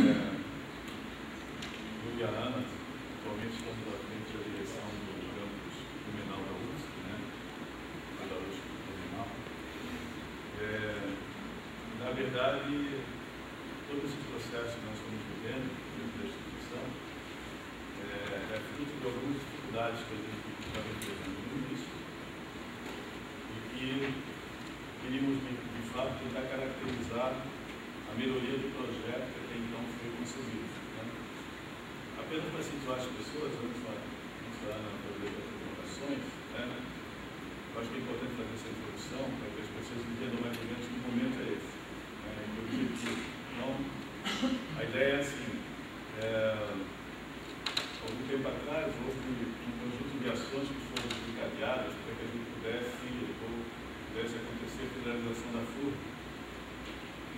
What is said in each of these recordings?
Eu e a Ana, atualmente estamos à frente da direção do campus Blumenau da USP, né? Da USP Blumenau. Na verdade, todo esse processo que nós estamos vivendo dentro da instituição é fruto de algumas dificuldades que a gente estava enfrentando no início e que queríamos, de fato, tentar caracterizar a melhoria do projeto que até então foi concebido. Né? Apenas para situar as pessoas, antes da Ana fazer as apresentações, né? Eu acho que é importante fazer essa introdução para que as pessoas entendam mais ou menos que momento é esse. Né? O objetivo. Então, a ideia é assim, algum tempo atrás houve um conjunto de ações que foram desencadeadas para que a gente pudesse acontecer a federalização da FURB.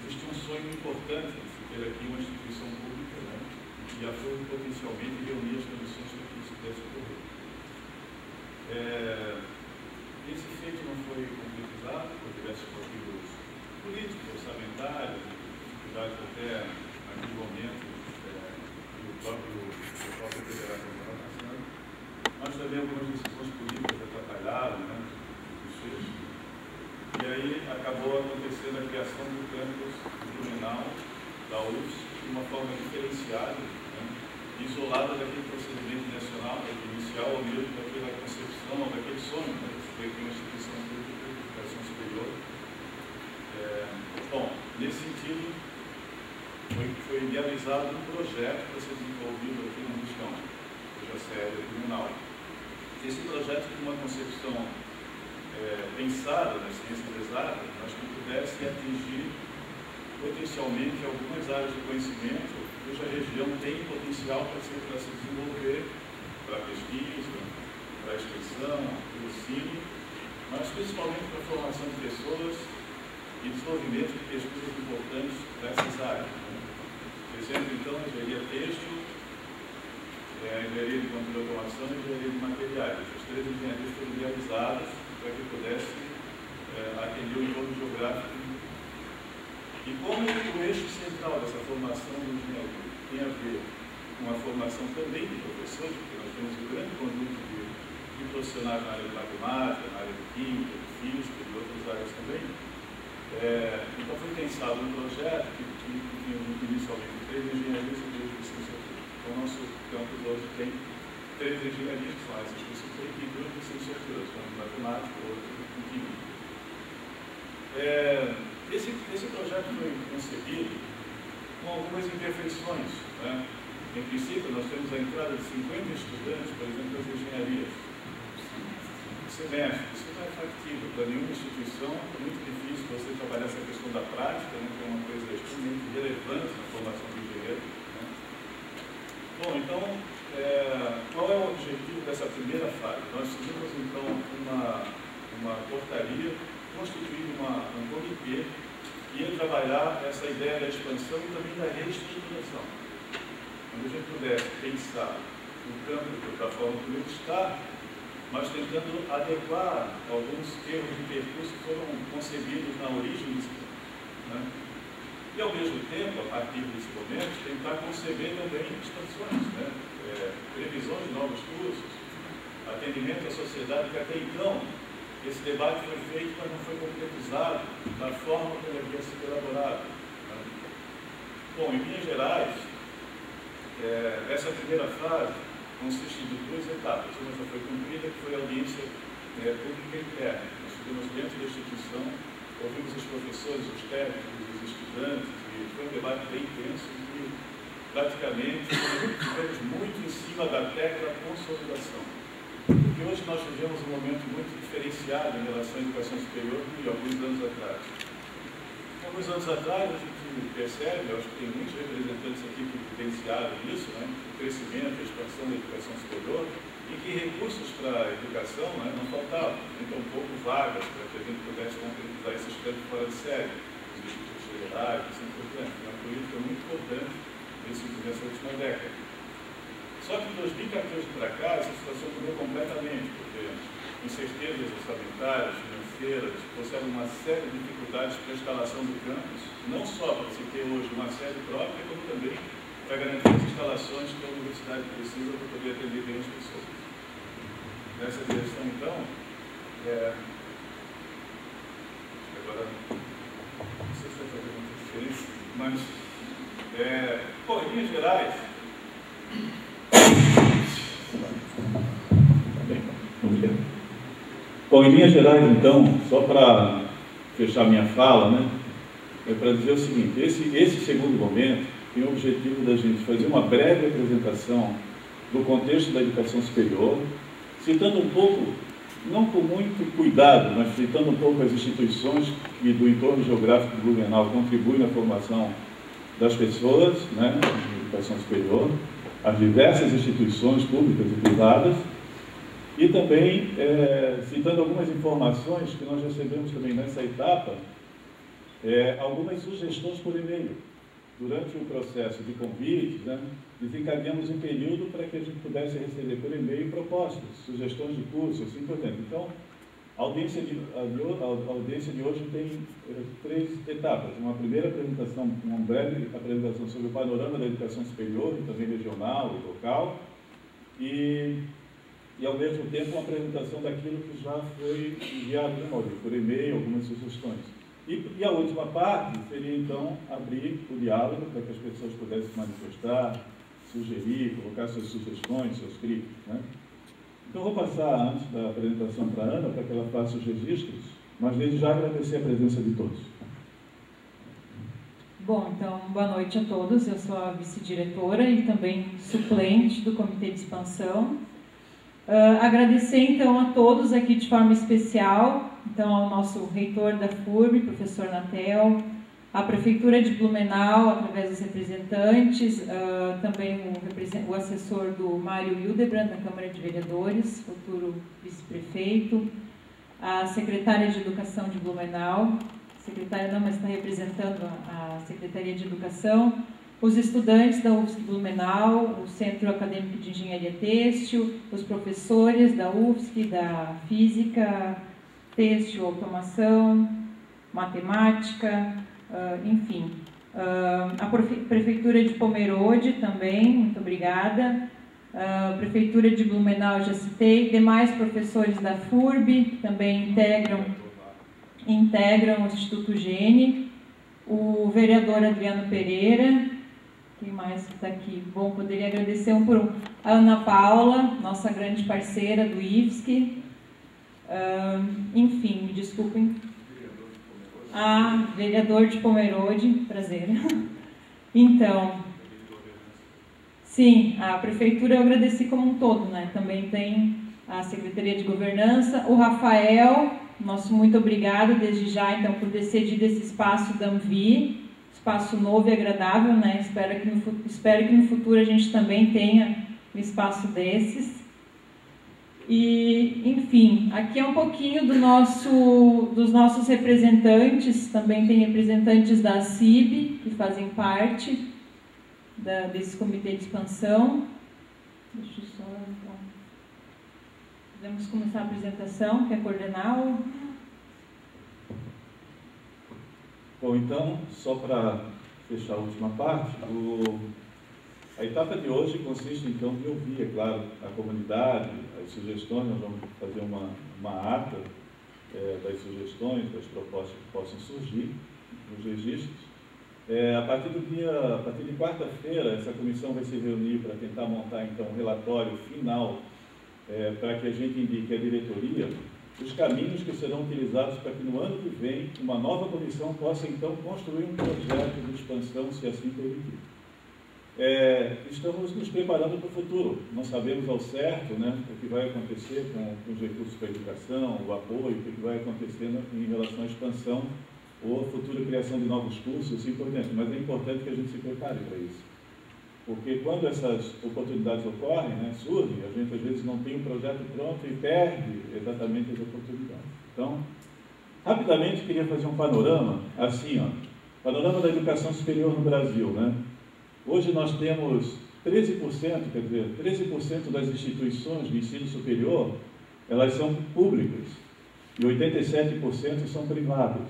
Existia um sonho importante de se ter aqui uma instituição pública, né? E a FURB potencialmente reunia as condições para que isso pudesse ocorrer. Esse feito não foi concretizado por diversos motivos políticos, orçamentários, dificuldades até naquele momento do próprio federação estava passando, mas também algumas decisões políticas atrapalharam, né? E aí acabou acontecendo a criação do campus Blumenau da UFSC de uma forma diferenciada, né? Isolada daquele procedimento nacional, inicial, ou mesmo daquela concepção, ou daquele sonho, né? De ter aqui uma instituição pública de educação superior. Bom, nesse sentido, foi idealizado um projeto para ser desenvolvido aqui na região, hoje a sede é Blumenau. Esse projeto tem uma concepção pensada nas ciências exatas, mas que pudesse atingir potencialmente algumas áreas de conhecimento cuja região tem potencial para se desenvolver para a pesquisa, para a extensão, para o ensino, mas principalmente para a formação de pessoas e desenvolvimento de pesquisas importantes nessas áreas. Por exemplo, então, a engenharia têxtil, a engenharia de controle de automação e a engenharia de materiais. As três engenharias foram realizadas para que pudesse atender o entorno geográfico. E como o eixo central dessa formação de engenharia tem a ver com a formação também de professores, porque nós temos um grande conjunto de profissionais na área de matemática, na área de química, de física e de outras áreas também, então foi pensado um projeto que tinha inicialmente 3 engenharias e 2 licenciaturas. Então o nosso campus hoje tem 3 engenharias que são essas licenciaturas e 2 licenciaturas, uma de matemática e outra de química. Esse projeto foi concebido com algumas imperfeições. Né? Em princípio, nós temos a entrada de 50 estudantes, por exemplo, das engenharias. Semestre, isso não é factível para nenhuma instituição, é muito difícil você trabalhar essa questão da prática, né, que é uma coisa extremamente relevante na formação do engenheiro. Né? Bom, então, qual é o objetivo dessa primeira fase? Nós fizemos, então, uma portaria, constituindo um comitê que ia trabalhar essa ideia da expansão e também da reestruturação. Quando a gente pudesse pensar no campo da forma como ele está, mas tentando adequar alguns termos de percurso que foram concebidos na origem desse campo. Né? E, ao mesmo tempo, a partir desse momento, tentar conceber também expansões, né? Previsões de novos cursos, atendimento à sociedade, que até então esse debate foi feito, mas não foi concretizado da forma como ele havia sido elaborado. Né? Bom, em linhas gerais, essa primeira fase consiste de 2 etapas. Uma já foi cumprida, que foi a audiência pública interna. Nós estivemos dentro da instituição, ouvimos os professores, os técnicos, os estudantes, e foi um debate bem intenso e praticamente ficamos muito em cima da tecla consolidação. Porque hoje nós vivemos um momento muito diferenciado em relação à educação superior de alguns anos atrás. Alguns anos atrás a gente percebe, eu acho que tem muitos representantes aqui que evidenciaram isso, né, o crescimento, a expansão da educação superior, e que recursos para a educação, né, não faltavam, então um pouco vagas para que a gente pudesse concretizar esses campos fora de série, os institutos federais, assim por diante. Uma política muito importante nessa última década. Só que de 2014 para cá, essa situação mudou completamente, porque incertezas orçamentárias, financeiras, trouxeram uma série de dificuldades para a instalação do campus, não só para se ter hoje uma sede própria, como também para garantir as instalações que a universidade precisa para poder atender bem as pessoas. Nessa direção, então, agora, não sei se vai fazer muita diferença, mas, bom, em linhas gerais, bom, em linhas gerais, então, só para fechar minha fala, né, é para dizer o seguinte: esse segundo momento tem o objetivo da gente fazer uma breve apresentação do contexto da educação superior, citando um pouco, não com muito cuidado, mas citando um pouco as instituições que do entorno geográfico do Blumenau contribuem na formação das pessoas, né, na educação superior, as diversas instituições públicas e privadas, e também citando algumas informações que nós recebemos também nessa etapa, algumas sugestões por e-mail. Durante o processo de convites, né, desencadeamos um período para que a gente pudesse receber por e-mail propostas, sugestões de curso, assim por diante. Então, a audiência de hoje tem 3 etapas. Uma primeira apresentação, uma breve apresentação sobre o panorama da educação superior, também regional e local, e ao mesmo tempo uma apresentação daquilo que já foi enviado por e-mail, algumas sugestões. E a última parte seria, então, abrir o diálogo para que as pessoas pudessem se manifestar, sugerir, colocar suas sugestões, seus críticos, né? Então, vou passar, antes da apresentação para a Ana, para que ela faça os registros, mas desde já agradecer a presença de todos. Bom, então, boa noite a todos. Eu sou a vice-diretora e também suplente do Comitê de Expansão. Agradecer, então, a todos aqui de forma especial, então, ao nosso reitor da FURB, professor Natel, à Prefeitura de Blumenau, através dos representantes, também o assessor do Mário Hildebrand, da Câmara de Vereadores, futuro vice-prefeito, a secretária de Educação de Blumenau, secretária não, mas está representando a Secretaria de Educação, os estudantes da UFSC Blumenau, o Centro Acadêmico de Engenharia Têxtil, os professores da UFSC, da Física, Têxtil, Automação, Matemática, enfim. A Prefeitura de Pomerode também, muito obrigada. A Prefeitura de Blumenau, já citei. Demais professores da FURB, que também integram o Instituto Gene. O vereador Adriano Pereira. Quem mais está aqui? Bom, poderia agradecer um por um. A Ana Paula, nossa grande parceira do IFSC. Enfim, me desculpem. Vereador de Pomerode, prazer. Então, sim, a Prefeitura eu agradeci como um todo, né? Também tem a Secretaria de Governança, o Rafael, nosso muito obrigado desde já, então, por ter cedido esse espaço da Anvi, espaço novo e agradável, né? Espero que no futuro a gente também tenha um espaço desses. E, enfim, aqui é um pouquinho dos nossos representantes, também tem representantes da CIB, que fazem parte desse comitê de expansão. Deixa eu só, então. Podemos começar a apresentação, quer coordenar? Bom, então, só para fechar a última parte, a etapa de hoje consiste, então, em ouvir, é claro, a comunidade, as sugestões. Nós vamos fazer uma ata das sugestões, das propostas que possam surgir nos registros. A partir de quarta-feira, essa comissão vai se reunir para tentar montar, então, um relatório final para que a gente indique à diretoria os caminhos que serão utilizados para que no ano que vem uma nova comissão possa, então, construir um projeto de expansão, se assim permitir. Estamos nos preparando para o futuro. Não sabemos ao certo, né, o que vai acontecer com os recursos para a educação, o apoio, o que vai acontecer em relação à expansão ou futura criação de novos cursos, assim por diante. Mas é importante que a gente se prepare para isso. Porque quando essas oportunidades ocorrem, né, surgem, a gente às vezes não tem um projeto pronto e perde exatamente as oportunidades. Então, rapidamente, queria fazer um panorama, assim, panorama da educação superior no Brasil, né? Hoje nós temos 13%, quer dizer, 13% das instituições de ensino superior, elas são públicas e 87% são privadas.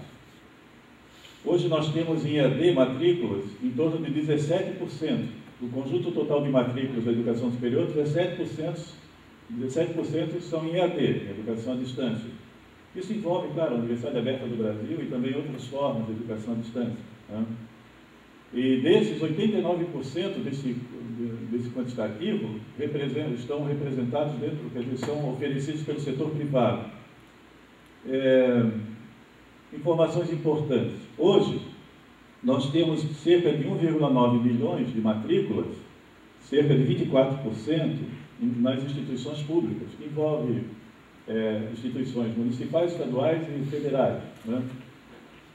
Hoje nós temos em EAD matrículas em torno de 17%, do conjunto total de matrículas da educação superior, 17% são em EAD, em educação à distância. Isso envolve, claro, a Universidade Aberta do Brasil e também outras formas de educação à distância. Né? E desses, 89% desse quantitativo estão representados dentro, quer dizer, são oferecidos pelo setor privado. Informações importantes. Hoje, nós temos cerca de 1,9 milhões de matrículas, cerca de 24% nas instituições públicas, que envolve instituições municipais, estaduais e federais. Né?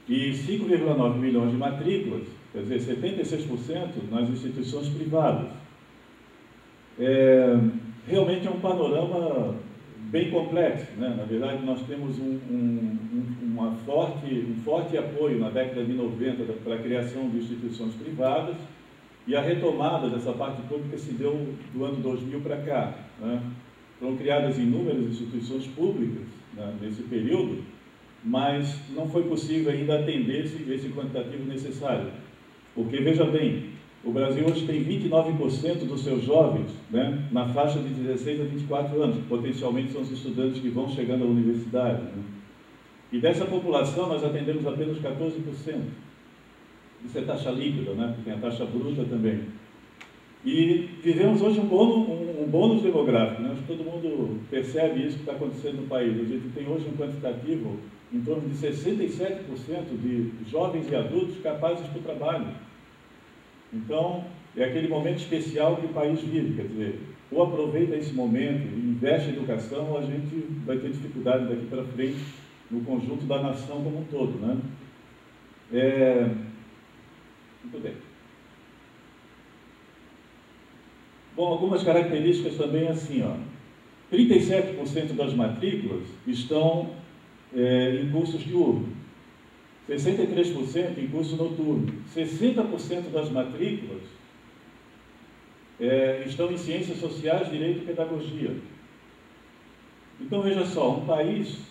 E 5,9 milhões de matrículas, quer dizer, 76% nas instituições privadas. Realmente é um panorama bem complexo, né? Na verdade, nós temos um forte apoio na década de 90 para a criação de instituições privadas, e a retomada dessa parte pública se deu do ano 2000 para cá. Né? Foram criadas inúmeras instituições públicas, né, nesse período, mas não foi possível ainda atender esse quantitativo necessário. Porque, veja bem, o Brasil hoje tem 29% dos seus jovens, né, na faixa de 16 a 24 anos, que potencialmente são os estudantes que vão chegando à universidade. Né? E dessa população nós atendemos apenas 14%. Isso é taxa líquida, né, porque tem a taxa bruta também. E vivemos hoje um bônus demográfico, né? Acho que todo mundo percebe isso que está acontecendo no país. A gente tem hoje um quantitativo em torno de 67% de jovens e adultos capazes para o trabalho. Então, é aquele momento especial que o país vive, quer dizer, ou aproveita esse momento e investe em educação, ou a gente vai ter dificuldade daqui para frente no conjunto da nação como um todo, né? Muito bem. Bom, algumas características também assim, ó. 37% das matrículas estão em cursos diurnos, 63% em curso noturno, 60% das matrículas estão em ciências sociais, direito e pedagogia. Então, veja só, um país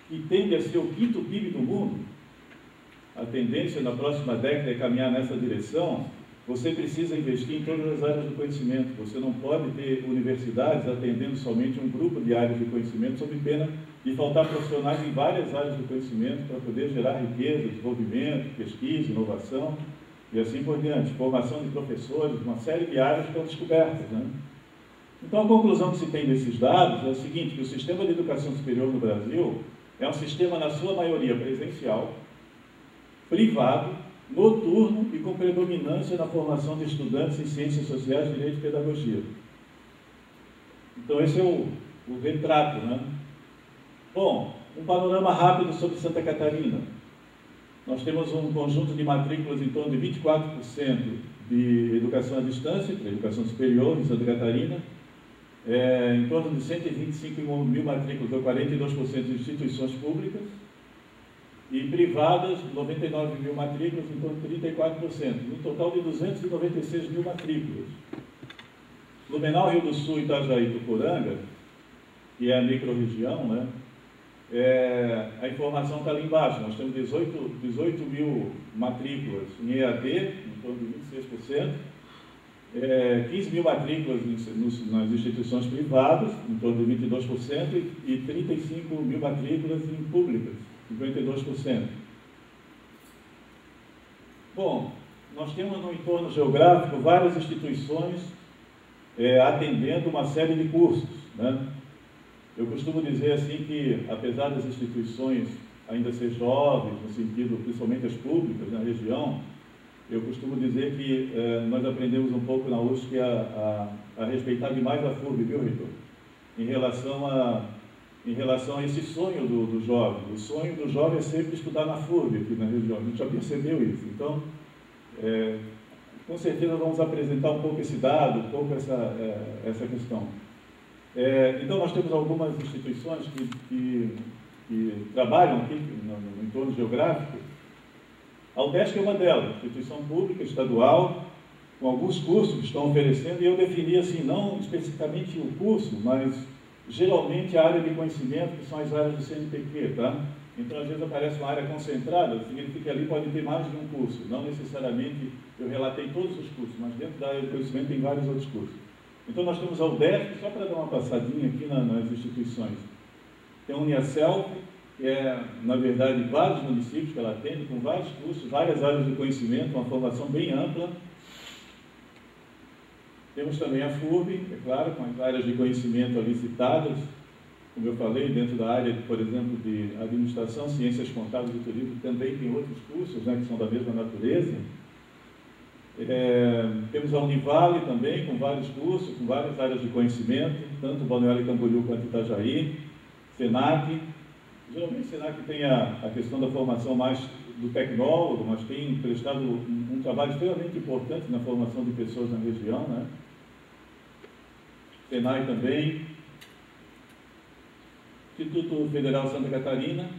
que tende a ser o quinto PIB do mundo, a tendência na próxima década é caminhar nessa direção. Você precisa investir em todas as áreas do conhecimento. Você não pode ter universidades atendendo somente um grupo de áreas de conhecimento, sob pena de faltar profissionais em várias áreas do conhecimento para poder gerar riqueza, desenvolvimento, pesquisa, inovação e assim por diante. Formação de professores, uma série de áreas que estão descobertas, né? Então, a conclusão que se tem desses dados é o seguinte, que o sistema de educação superior no Brasil é um sistema, na sua maioria, presencial, privado, noturno e com predominância na formação de estudantes em ciências sociais, direito e pedagogia. Então, esse é o retrato, né? Bom, um panorama rápido sobre Santa Catarina. Nós temos um conjunto de matrículas em torno de 24% de educação à distância, para educação superior em Santa Catarina, em torno de 125 mil matrículas, ou 42% de instituições públicas, e privadas, 99 mil matrículas, em torno de 34%, no total de 296 mil matrículas. Blumenau, Rio do Sul, Itajaí e Tuporanga, que é a microrregião, né? A informação está ali embaixo. Nós temos 18 mil matrículas em EAD, em torno de 26%, 15 mil matrículas nas instituições privadas, em torno de 22%, e 35 mil matrículas em públicas, 52%. Bom, nós temos no entorno geográfico várias instituições atendendo uma série de cursos, né? Eu costumo dizer assim que, apesar das instituições ainda ser jovens, no sentido, principalmente as públicas na região, eu costumo dizer que nós aprendemos um pouco na USP a respeitar demais a FURB, viu, Reitor? Em relação a esse sonho do jovem. O sonho do jovem é sempre estudar na FURB aqui na região, a gente já percebeu isso. Então, com certeza vamos apresentar um pouco esse dado, um pouco essa questão. Então, nós temos algumas instituições que trabalham aqui no entorno geográfico. A UDESC é uma delas, instituição pública, estadual, com alguns cursos que estão oferecendo, e eu defini assim, não especificamente o curso, mas geralmente a área de conhecimento, que são as áreas do CNPq, tá? Então, às vezes aparece uma área concentrada, significa que ali pode ter mais de um curso. Não necessariamente eu relatei todos os cursos, mas dentro da área de conhecimento tem vários outros cursos. Então, nós temos a UDESC, só para dar uma passadinha aqui nas instituições. Tem a Uniaselv, que é, na verdade, vários municípios que ela atende, com vários cursos, várias áreas de conhecimento, uma formação bem ampla. Temos também a FURB, é claro, com as áreas de conhecimento ali citadas, como eu falei, dentro da área, por exemplo, de administração, ciências contábeis e turismo, também tem outros cursos, né, que são da mesma natureza. Temos a Univale também, com vários cursos, com várias áreas de conhecimento, tanto Balneário Camboriú quanto Itajaí, SENAC. Geralmente o SENAC tem a questão da formação mais do tecnólogo, mas tem prestado um trabalho extremamente importante na formação de pessoas na região, né? SENAI também. Instituto Federal Santa Catarina,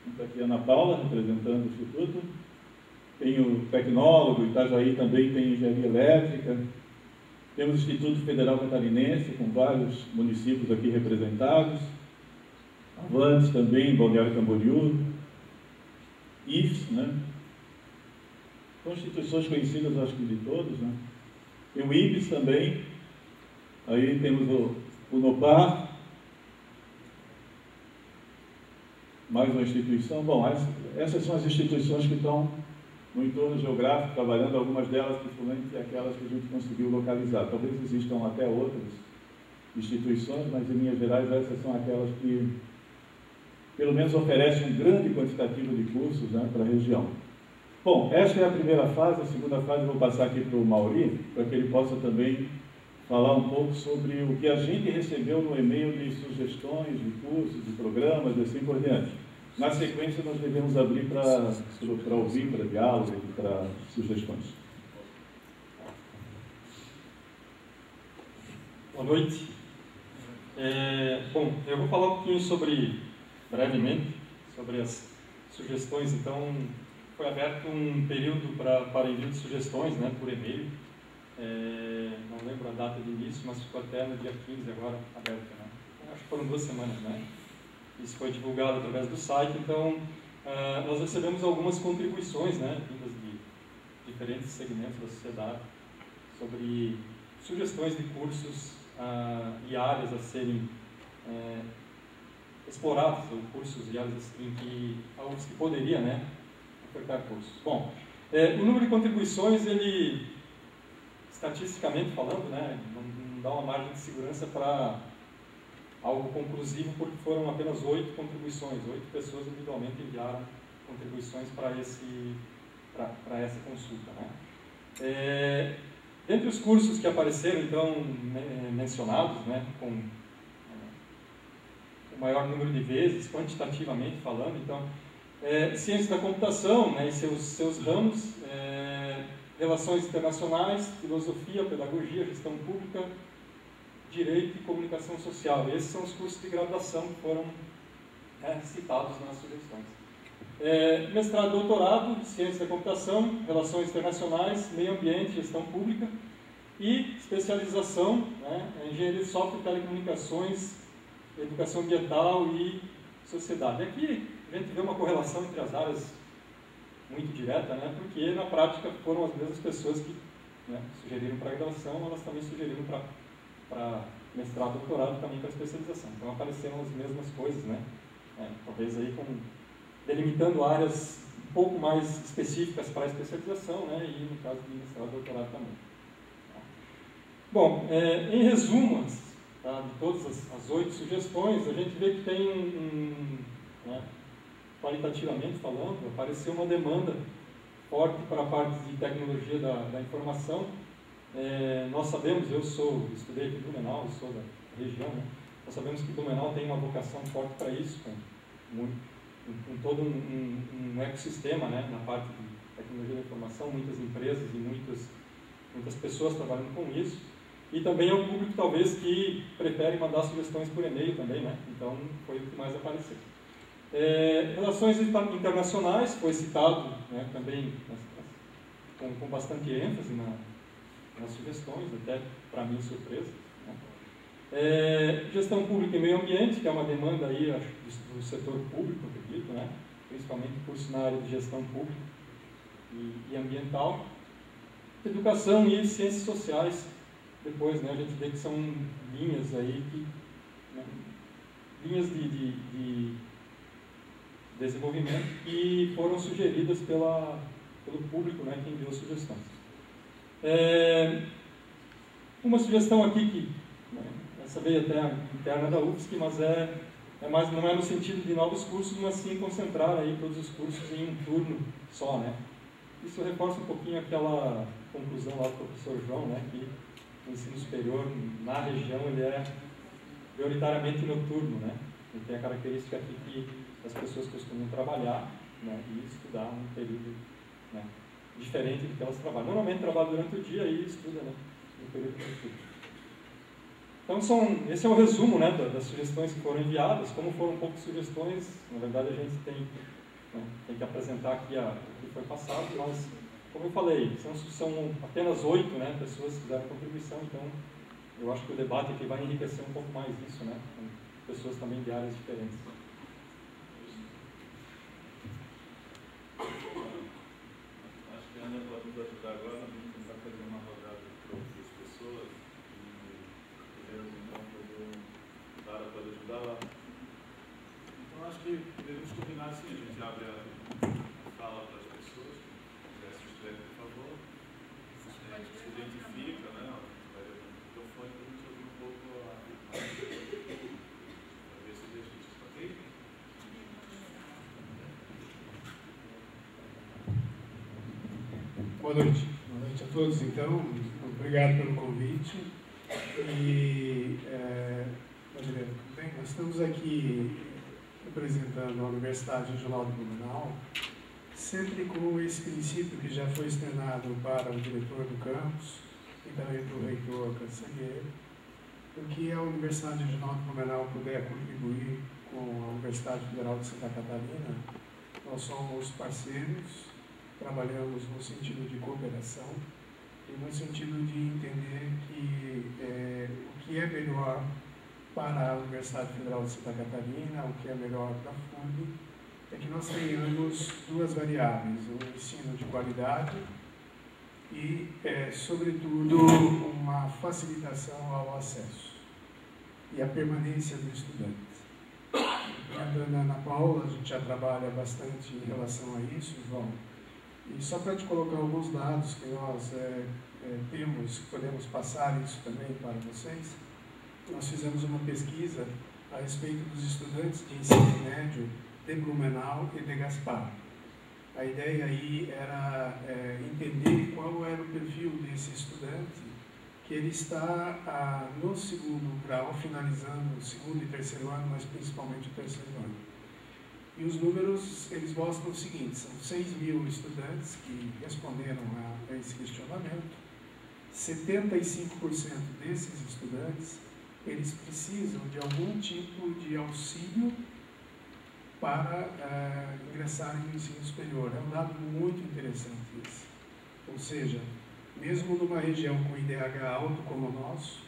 está aqui a Ana Paula, representando o Instituto. Tem o tecnólogo, Itajaí também tem engenharia elétrica. Temos o Instituto Federal Catarinense, com vários municípios aqui representados. Avantes também, Balneário Camboriú. IFES, né? São instituições conhecidas, acho que de todos, né? Tem o IBES também. Aí temos o NOPAR. Mais uma instituição. Bom, essas são as instituições que estão no entorno geográfico, trabalhando, algumas delas, principalmente aquelas que a gente conseguiu localizar. Talvez existam até outras instituições, mas em linhas gerais essas são aquelas que, pelo menos, oferecem um grande quantitativo de cursos, né, para a região. Bom, esta é a primeira fase. A segunda fase eu vou passar aqui para o Mauri, para que ele possa também falar um pouco sobre o que a gente recebeu no e-mail de sugestões, de cursos, de programas e assim por diante. Na sequência, nós devemos abrir para ouvir, para diálogo e para sugestões. Boa noite. Bom, eu vou falar um pouquinho brevemente, sobre as sugestões. Então, foi aberto um período para envio de sugestões, né, por e-mail. Não lembro a data de início, mas ficou até no dia 15 agora aberto, né? Acho que foram 2 semanas, né? Isso foi divulgado através do site. Então, nós recebemos algumas contribuições, né, vindas de diferentes segmentos da sociedade, sobre sugestões de cursos e áreas a serem exploradas, ou cursos e áreas em que a UFSC poderia, né, ofertar cursos. Bom, o número de contribuições, ele, estatisticamente falando, né, não dá uma margem de segurança para algo conclusivo, porque foram apenas 8 contribuições, 8 pessoas individualmente enviaram contribuições para essa consulta, né. Dentre os cursos que apareceram, então, mencionados, né, com o maior número de vezes, quantitativamente falando, então, ciência da computação, né, e seus ramos, relações internacionais, filosofia, pedagogia, gestão pública, direito e comunicação social. Esses são os cursos de graduação que foram citados nas sugestões. Mestrado e doutorado, ciência da computação, relações internacionais, meio ambiente, gestão pública, e especialização, né, engenharia de software, telecomunicações, educação ambiental e sociedade. Aqui a gente vê uma correlação entre as áreas muito direta, né, porque na prática foram as mesmas pessoas que, né, sugeriram para graduação, elas também sugeriram para mestrado, doutorado, também para especialização. Então apareceram as mesmas coisas, né, talvez aí delimitando áreas um pouco mais específicas para a especialização, né, e no caso de mestrado, doutorado também. Bom, em resumo, tá, de todas as 8 sugestões, a gente vê que tem né, qualitativamente falando, apareceu uma demanda forte para a parte de tecnologia da informação. Nós sabemos, eu estudei aqui em Blumenau, eu sou da região, né? Nós sabemos que Blumenau tem uma vocação forte para isso, com todo um ecossistema, né, na parte de tecnologia da informação, muitas empresas e muitas pessoas trabalhando com isso. E também é um público, talvez, que prefere mandar sugestões por e-mail também, né? Então, foi o que mais apareceu. Relações internacionais, foi citado, né, também com bastante ênfase nas sugestões, até para mim surpresa, né? Gestão pública e meio ambiente, que é uma demanda aí, acho, do setor público, acredito, né? Principalmente curso na área de gestão pública e ambiental. Educação e ciências sociais, depois, né, a gente vê que são linhas aí, né, linhas de desenvolvimento que foram sugeridas pelo público, né, que enviou sugestões. Uma sugestão aqui que, né, essa veio até interna da UFSC, mas não é no sentido de novos cursos, mas sim concentrar aí todos os cursos em um turno só, né. Isso reforça um pouquinho aquela conclusão lá do professor João, né, que o ensino superior na região ele é prioritariamente noturno, né. Ele tem a característica aqui que as pessoas costumam trabalhar, né, e estudar num período, né, diferente do que elas trabalham. Normalmente trabalham durante o dia e estudam, né, no período noturno. Então, esse é o resumo, né, das sugestões que foram enviadas. Como foram poucas sugestões, na verdade a gente tem que apresentar aqui o que foi passado, mas, como eu falei, são apenas 8, né, pessoas que fizeram contribuição, então eu acho que o debate aqui vai enriquecer um pouco mais isso, né, com pessoas também de áreas diferentes. Acho que a Ana pode nos ajudar agora, a gente tentar fazer uma rodada para outras pessoas e podemos então fazer Sara pode ajudar lá. Então acho que devemos combinar assim, a gente abre a fala para as pessoas, se inscreve, por favor, se identifica, né? Vai ver o microfone para a gente ouvir um pouco para ver esse exercício, ok? Boa noite a todos, então, obrigado pelo convite. E, bem, nós estamos aqui representando a Universidade Regional de Blumenau, sempre com esse princípio que já foi externado para o diretor do campus e também para o reitor cancelheiro, o que a Universidade Regional de Blumenau puder contribuir com a Universidade Federal de Santa Catarina, nós somos parceiros, trabalhamos no sentido de cooperação e no sentido de entender que o que é melhor para a Universidade Federal de Santa Catarina, o que é melhor para a FURB, é que nós tenhamos duas variáveis, o ensino de qualidade e, sobretudo, uma facilitação ao acesso e a permanência do estudante. A Ana Paula, a gente já trabalha bastante em relação a isso, João. E só para te colocar alguns dados que nós temos, podemos passar isso também para vocês, nós fizemos uma pesquisa a respeito dos estudantes de ensino médio de Blumenau e de Gaspar. A ideia aí era entender qual era o perfil desse estudante, que ele está no segundo grau, finalizando o segundo e terceiro ano, mas principalmente o terceiro ano. E os números, eles mostram o seguinte, são 6.000 estudantes que responderam a esse questionamento. 75% desses estudantes, eles precisam de algum tipo de auxílio para ingressarem no ensino superior. É um dado muito interessante esse. Ou seja, mesmo numa região com IDH alto como o nosso,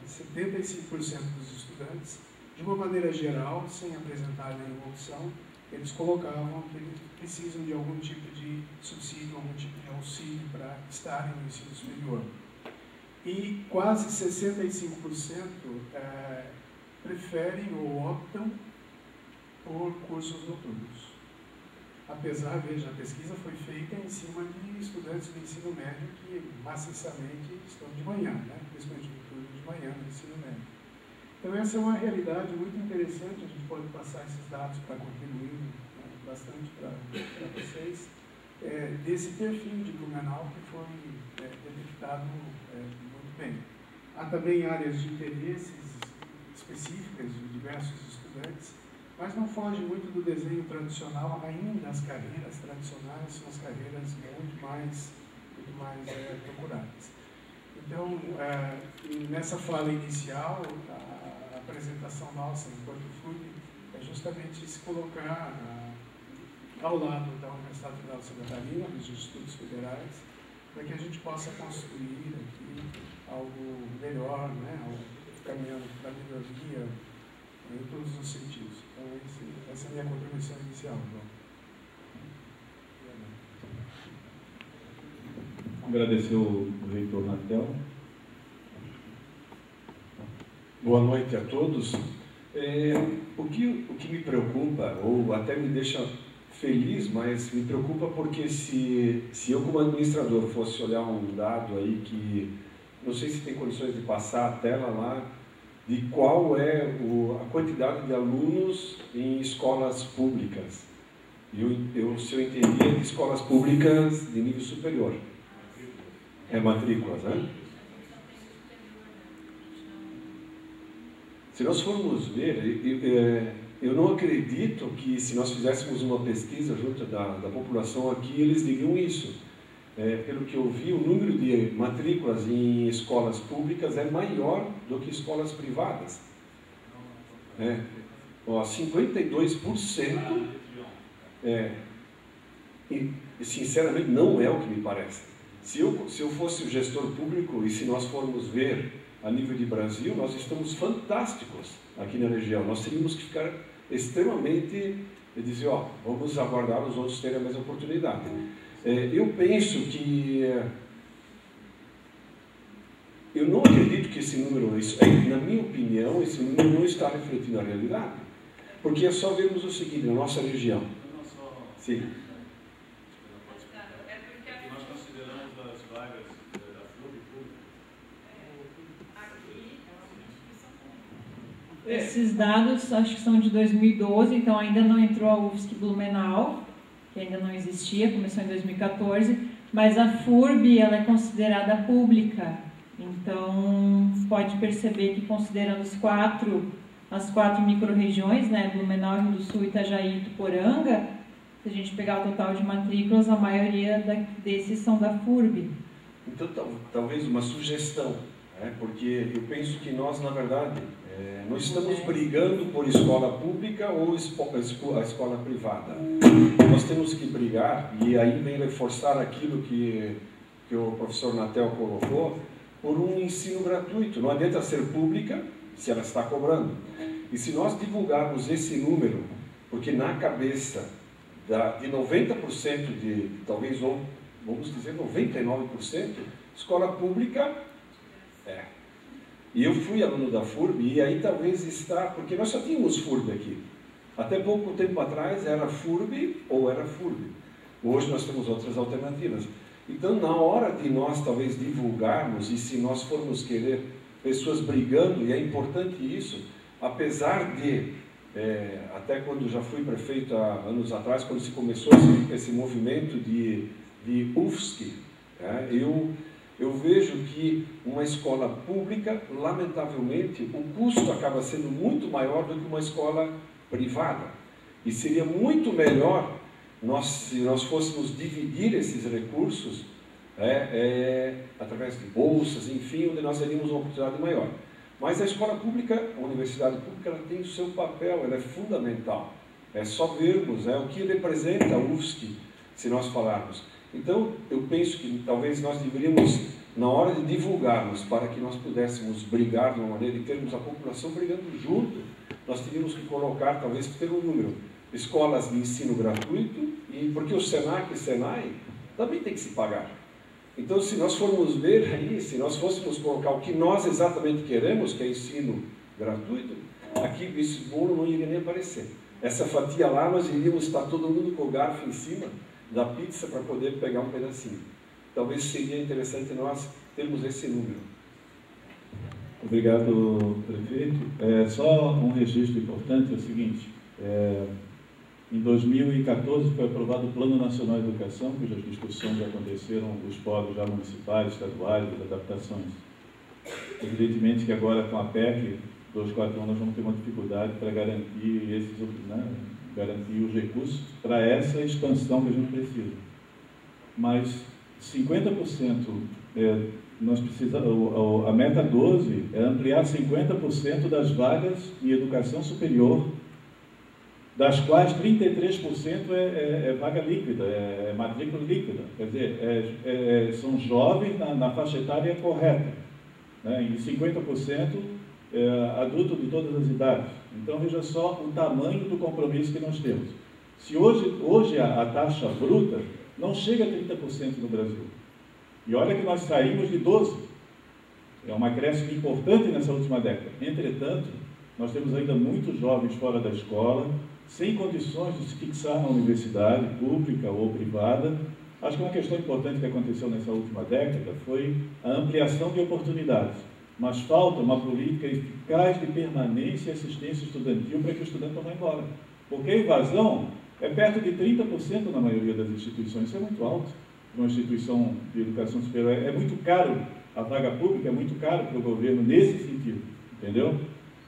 75% dos estudantes, de uma maneira geral, sem apresentar nenhuma opção, eles colocavam que eles precisam de algum tipo de subsídio, algum tipo de auxílio para estarem no ensino superior. E quase 65% preferem ou optam por cursos noturnos. Apesar, veja, a pesquisa foi feita em cima de estudantes do ensino médio que maciçamente estão de manhã, né? Principalmente no turno de manhã do ensino médio. Então essa é uma realidade muito interessante, a gente pode passar esses dados para contribuir bastante para vocês, desse perfil de Blumenau que foi detectado muito bem. Há também áreas de interesses específicas de diversos estudantes, mas não foge muito do desenho tradicional. Ainda as carreiras tradicionais são as carreiras muito mais procuradas. Então, nessa fala inicial, a apresentação nossa enquanto FURB é justamente se colocar ao lado da Universidade Federal de Santa Catarina, dos Institutos Federais, para que a gente possa construir aqui algo melhor, né? caminhando para a melhoria em todos os sentidos. Então, essa é a minha contribuição inicial. Agradecer o reitor Natel. Boa noite a todos. O que me preocupa, ou até me deixa feliz, mas me preocupa porque se eu como administrador fosse olhar um dado aí que, não sei se tem condições de passar a tela lá, de qual é a quantidade de alunos em escolas públicas. Se eu entendia de escolas públicas de nível superior. Matrículas, né? Se nós formos ver, eu não acredito que se nós fizéssemos uma pesquisa junto da população aqui, eles diriam isso. Pelo que eu vi, o número de matrículas em escolas públicas é maior do que escolas privadas. 52%, e sinceramente não é o que me parece. Se eu fosse o gestor público e se nós formos ver a nível de Brasil, nós estamos fantásticos aqui na região. Nós teríamos que ficar extremamente e dizer, vamos aguardar os outros terem a mesma oportunidade. Eu penso que eu não acredito que esse número, na minha opinião, esse número não está refletindo a realidade, porque é só vermos o seguinte, na nossa região. Sim. Esses dados acho que são de 2012, então ainda não entrou a UFSC Blumenau, que ainda não existia, começou em 2014, mas a FURB ela é considerada pública, então pode perceber que considerando as quatro micro-regiões, né, Blumenau, Rio do Sul, Itajaí e Ituporanga, se a gente pegar o total de matrículas, a maioria desses são da FURB. Então talvez uma sugestão, porque eu penso que nós, na verdade, não estamos brigando por escola pública ou a escola privada. Nós temos que brigar, e aí vem reforçar aquilo que o professor Natel colocou, por um ensino gratuito. Não adianta ser pública se ela está cobrando. E se nós divulgarmos esse número, porque na cabeça de 90% talvez, vamos dizer 99%, escola pública E eu fui aluno da FURB, e aí talvez está, porque nós só tínhamos FURB aqui. Até pouco tempo atrás era FURB ou era FURB. Hoje nós temos outras alternativas. Então, na hora de nós talvez divulgarmos, e se nós formos querer pessoas brigando, e é importante isso, apesar de, até quando já fui prefeito há anos atrás, quando se começou esse movimento de UFSC, eu vejo que uma escola pública, lamentavelmente, o custo acaba sendo muito maior do que uma escola privada. E seria muito melhor se nós fôssemos dividir esses recursos através de bolsas, enfim, onde nós teríamos uma oportunidade maior. Mas a escola pública, a universidade pública, ela tem o seu papel, ela é fundamental. É só vermos o que representa a UFSC, se nós falarmos. Então, eu penso que talvez nós deveríamos, na hora de divulgarmos, para que nós pudéssemos brigar de uma maneira e termos a população brigando junto, nós teríamos que colocar, talvez pelo número, escolas de ensino gratuito, e porque o SENAC e Senai também tem que se pagar. Então, se nós formos ver aí, se nós fôssemos colocar o que nós exatamente queremos, que é ensino gratuito, aqui esse bolo não iria nem aparecer. Essa fatia lá, nós iríamos estar todo mundo com o garfo em cima da pizza para poder pegar um pedacinho. Talvez seria interessante nós termos esse número. Obrigado, prefeito. Só um registro importante, é o seguinte, em 2014 foi aprovado o Plano Nacional de Educação, cujas discussões já aconteceram, os polos já municipais, estaduais, as adaptações. Evidentemente que agora com a PEC 241 nós vamos ter uma dificuldade para garantir garantir os recursos para essa expansão que a gente precisa. Mas 50%, nós precisamos, a meta 12 é ampliar 50% das vagas em educação superior, das quais 33% é vaga líquida, é matrícula líquida. Quer dizer, são jovens na faixa etária correta, né? E 50% adulto de todas as idades. Então, veja só o tamanho do compromisso que nós temos. Se hoje a taxa bruta não chega a 30% no Brasil. E olha que nós saímos de 12%. É uma crescimento importante nessa última década. Entretanto, nós temos ainda muitos jovens fora da escola, sem condições de se fixar na universidade, pública ou privada. Acho que uma questão importante que aconteceu nessa última década foi a ampliação de oportunidades. Mas falta uma política eficaz de permanência e assistência estudantil para que o estudante não vá embora. Porque a evasão é perto de 30% na maioria das instituições. Isso é muito alto para uma instituição de educação superior. É muito caro, a vaga pública é muito caro para o governo nesse sentido, entendeu?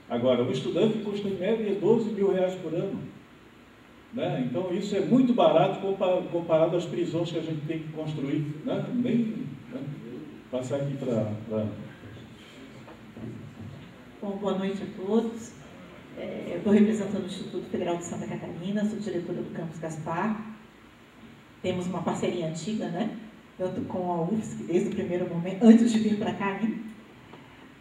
Agora, o estudante custa em média 12 mil reais por ano. Né? Então, isso é muito barato comparado às prisões que a gente tem que construir. Né? Passar aqui para... Bom, boa noite a todos. Eu estou representando o Instituto Federal de Santa Catarina, sou diretora do Campus Gaspar. Temos uma parceria antiga, né? Tanto com a UFSC, desde o primeiro momento, antes de vir para cá, né?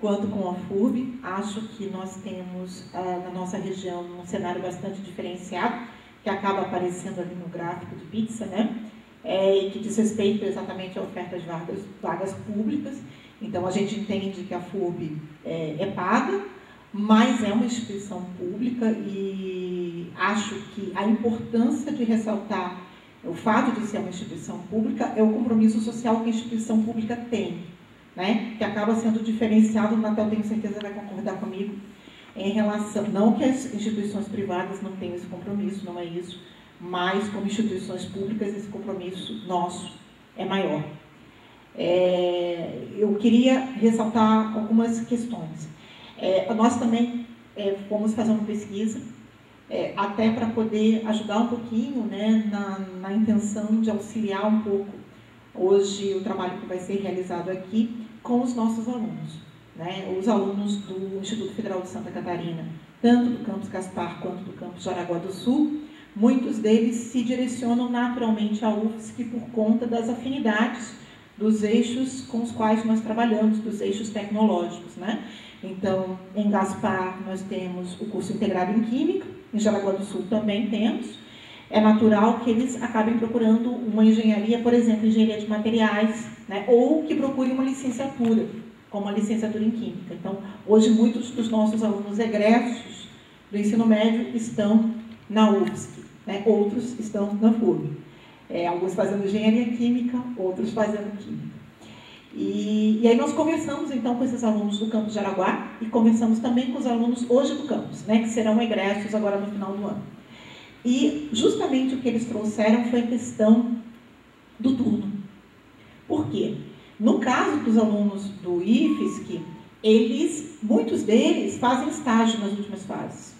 Quanto com a FURB. Acho que nós temos na nossa região um cenário bastante diferenciado, que acaba aparecendo ali no gráfico de pizza, né? E que diz respeito exatamente à oferta de vagas públicas. Então, a gente entende que a FURB é paga, mas é uma instituição pública e acho que a importância de ressaltar o fato de ser uma instituição pública é o compromisso social que a instituição pública tem, né? Que acaba sendo diferenciado, o Natal tenho certeza vai concordar comigo, em relação, não que as instituições privadas não tenham esse compromisso, não é isso, mas como instituições públicas esse compromisso nosso é maior. Eu queria ressaltar algumas questões. Nós também fomos fazer uma pesquisa, até para poder ajudar um pouquinho, né, na intenção de auxiliar um pouco hoje o trabalho que vai ser realizado aqui com os nossos alunos, né, os alunos do Instituto Federal de Santa Catarina, tanto do Campus Gaspar quanto do Campus Jaraguá do Sul. Muitos deles se direcionam naturalmente à UFSC por conta das afinidades dos eixos com os quais nós trabalhamos, dos eixos tecnológicos, né? Então, em Gaspar nós temos o curso integrado em Química, em Jaraguá do Sul também temos. É natural que eles acabem procurando uma engenharia, por exemplo, engenharia de materiais, né? Ou que procurem uma licenciatura, como a licenciatura em Química. Então, hoje muitos dos nossos alunos egressos do ensino médio estão na UFSC, né? Outros estão na FURB. Alguns fazendo engenharia química, outros fazendo química. E aí nós conversamos então com esses alunos do campus de Jaraguá e conversamos também com os alunos hoje do campus, né, que serão egressos agora no final do ano. E justamente o que eles trouxeram foi a questão do turno. Por quê? No caso dos alunos do IFSC, muitos deles fazem estágio nas últimas fases.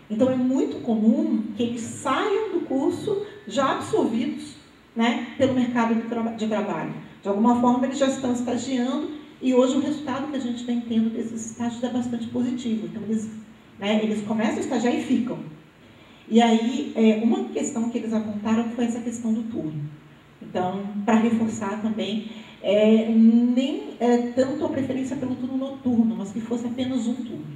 Então é muito comum que eles saiam do curso já absorvidos, né, pelo mercado de trabalho. De alguma forma, eles já estão estagiando e hoje o resultado que a gente vem tendo desses estágios é bastante positivo. Então, eles começam a estagiar e ficam. E aí, uma questão que eles apontaram foi essa questão do turno. Então, para reforçar também, nem tanto a preferência pelo turno noturno, mas que fosse apenas um turno.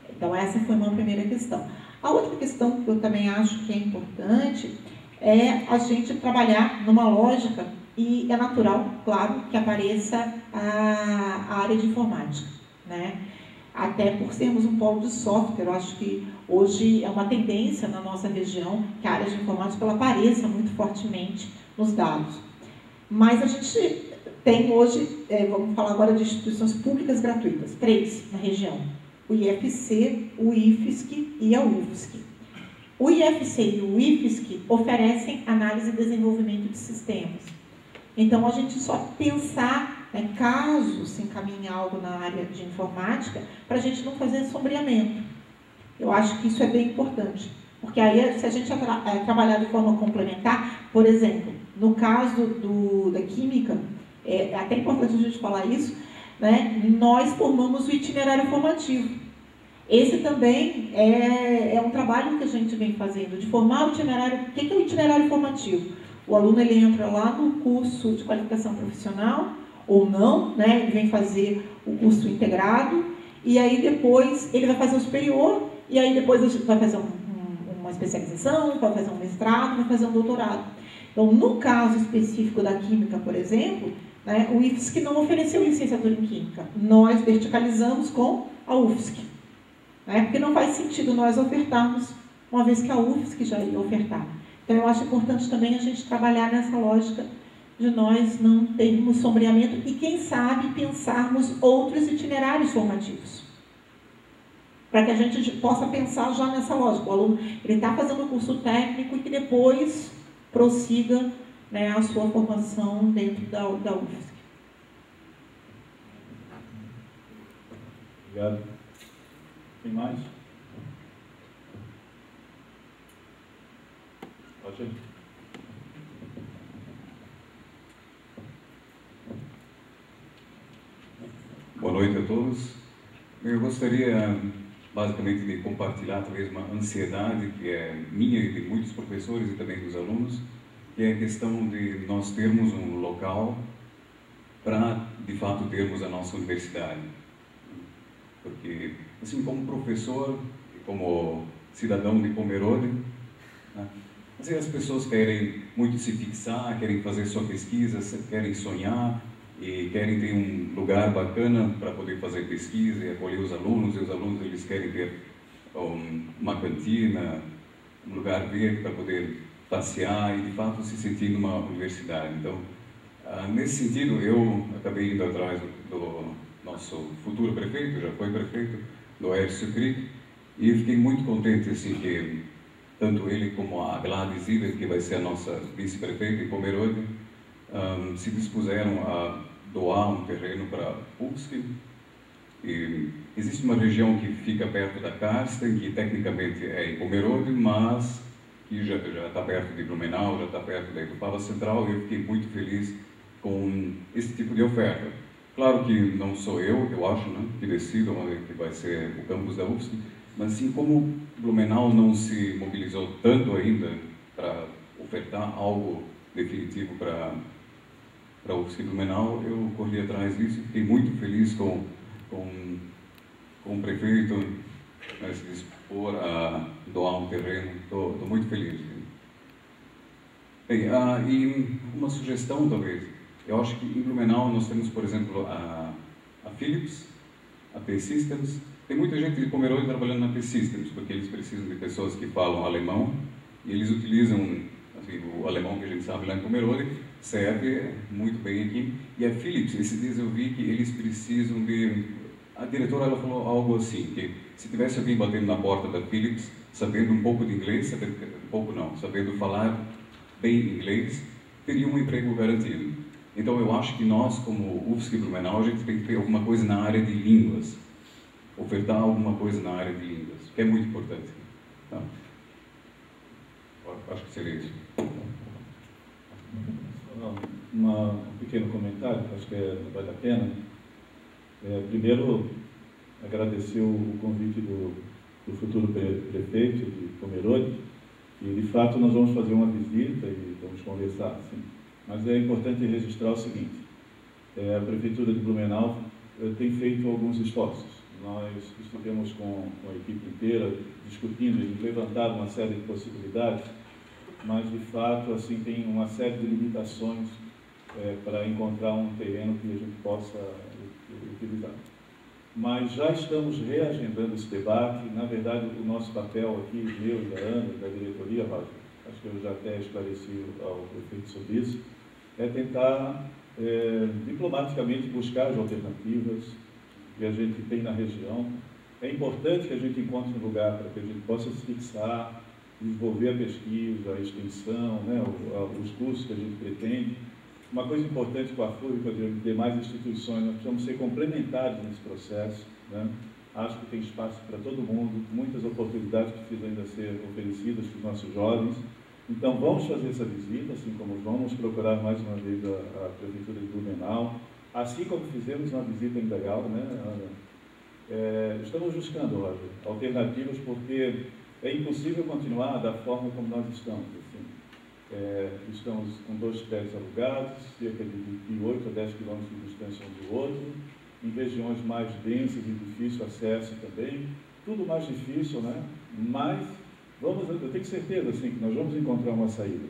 Então, essa foi uma primeira questão. A outra questão que eu também acho que é importante é a gente trabalhar numa lógica, e é natural, claro, que apareça a área de informática, né? Até por sermos um polo de software, eu acho que hoje é uma tendência na nossa região que a área de informática ela apareça muito fortemente nos dados. Mas a gente tem hoje, vamos falar agora de instituições públicas gratuitas, 3 na região: o IFC, o IFSC e a UFSC. O IFC e o IFSC oferecem análise e desenvolvimento de sistemas. Então, a gente só pensar, né, caso se encaminhe algo na área de informática, para a gente não fazer sombreamento. Eu acho que isso é bem importante, porque aí, se a gente trabalhar de forma complementar, por exemplo, no caso da química, é até importante a gente falar isso, né, nós formamos o itinerário formativo. Esse também é um trabalho que a gente vem fazendo, de formar o itinerário. O que é o itinerário formativo? O aluno ele entra lá no curso de qualificação profissional, ou não, né? Ele vem fazer o curso integrado, e aí depois ele vai fazer o superior, e aí depois vai fazer uma especialização, vai fazer um mestrado, vai fazer um doutorado. Então, no caso específico da Química, por exemplo, né, o IFSC não ofereceu licenciatura em Química. Nós verticalizamos com a UFSC. Né, porque não faz sentido nós ofertarmos, uma vez que a UFSC já ia ofertar. Então, eu acho importante também a gente trabalhar nessa lógica de nós não termos sombreamento e, quem sabe, pensarmos outros itinerários formativos. Para que a gente possa pensar já nessa lógica. O aluno está fazendo um curso técnico e que depois prossiga, né, a sua formação dentro da UFSC. Obrigado. Tem mais? Pode ir. Boa noite a todos. Eu gostaria basicamente de compartilhar talvez uma ansiedade que é minha e de muitos professores e também dos alunos, que é a questão de nós termos um local para, de fato, termos a nossa universidade. Porque, assim, como professor e como cidadão de Pomerode, né, assim, as pessoas querem muito se fixar, querem fazer sua pesquisa, querem sonhar e querem ter um lugar bacana para poder fazer pesquisa e acolher os alunos, e os alunos eles querem ter uma cantina, um lugar verde para poder passear e, de fato, se sentir numa universidade. Então, nesse sentido, eu acabei indo atrás do nosso futuro prefeito, já foi prefeito, do Aércio Crick, e eu fiquei muito contente assim, que tanto ele como a Gladys Iber, que vai ser a nossa vice-prefeita em Pomerode, se dispuseram a doar um terreno para a UFSC. E existe uma região que fica perto da Karsten, que tecnicamente é em Pomerode, mas que já está perto de Blumenau, já está perto da Itupava Central, e eu fiquei muito feliz com esse tipo de oferta. Claro que não sou eu acho, né, que decido onde que vai ser o campus da UFSC, mas assim, como Blumenau não se mobilizou tanto ainda para ofertar algo definitivo para a UFSC Blumenau, eu corri atrás disso e fiquei muito feliz com o prefeito, né, se dispor a doar um terreno. Estou muito feliz. Bem, e uma sugestão talvez, eu acho que em Blumenau nós temos, por exemplo, a Philips, a T-Systems. Tem muita gente de Pomerode trabalhando na T-Systems, porque eles precisam de pessoas que falam alemão, e eles utilizam assim, o alemão que a gente sabe lá em Pomerode, serve muito bem aqui. E a Philips, esses dias eu vi que eles precisam de... A diretora ela falou algo assim, que se tivesse alguém batendo na porta da Philips, sabendo um pouco de inglês, sabendo falar bem inglês, teria um emprego garantido. Então eu acho que nós, como UFSC Blumenau, a gente tem que ter alguma coisa na área de línguas, ofertar alguma coisa na área de línguas, que é muito importante. Então, acho que seria isso. Um pequeno comentário, acho que vale a pena. Primeiro, agradecer o convite do futuro prefeito de Pomerode, e de fato nós vamos fazer uma visita e vamos conversar, sim. Mas é importante registrar o seguinte, a Prefeitura de Blumenau tem feito alguns esforços. Nós estivemos com a equipe inteira discutindo e levantar uma série de possibilidades, mas de fato assim, tem uma série de limitações para encontrar um terreno que a gente possa utilizar. Mas já estamos reagendando esse debate. Na verdade, o nosso papel aqui, meu e da Ana, da diretoria, Roger, acho que eu já até esclareci ao prefeito sobre isso, é tentar diplomaticamente buscar as alternativas que a gente tem na região. É importante que a gente encontre um lugar para que a gente possa se fixar, desenvolver a pesquisa, a extensão, né, os cursos que a gente pretende. Uma coisa importante com a FURB e com as demais instituições, nós precisamos ser complementares nesse processo, né? Acho que tem espaço para todo mundo, muitas oportunidades que precisam ainda ser oferecidas para os nossos jovens. Então, vamos fazer essa visita, assim como vamos procurar mais uma vez a Prefeitura de Blumenau, assim como fizemos uma visita em Legal, né, Ana? Estamos buscando, Roger, alternativas, porque é impossível continuar da forma como nós estamos. Assim. Estamos com 2 prédios alugados, cerca de 8 a 10 quilômetros de distância um do outro, em regiões mais densas e difícil acesso também, tudo mais difícil, né? Mas eu tenho certeza assim, que nós vamos encontrar uma saída.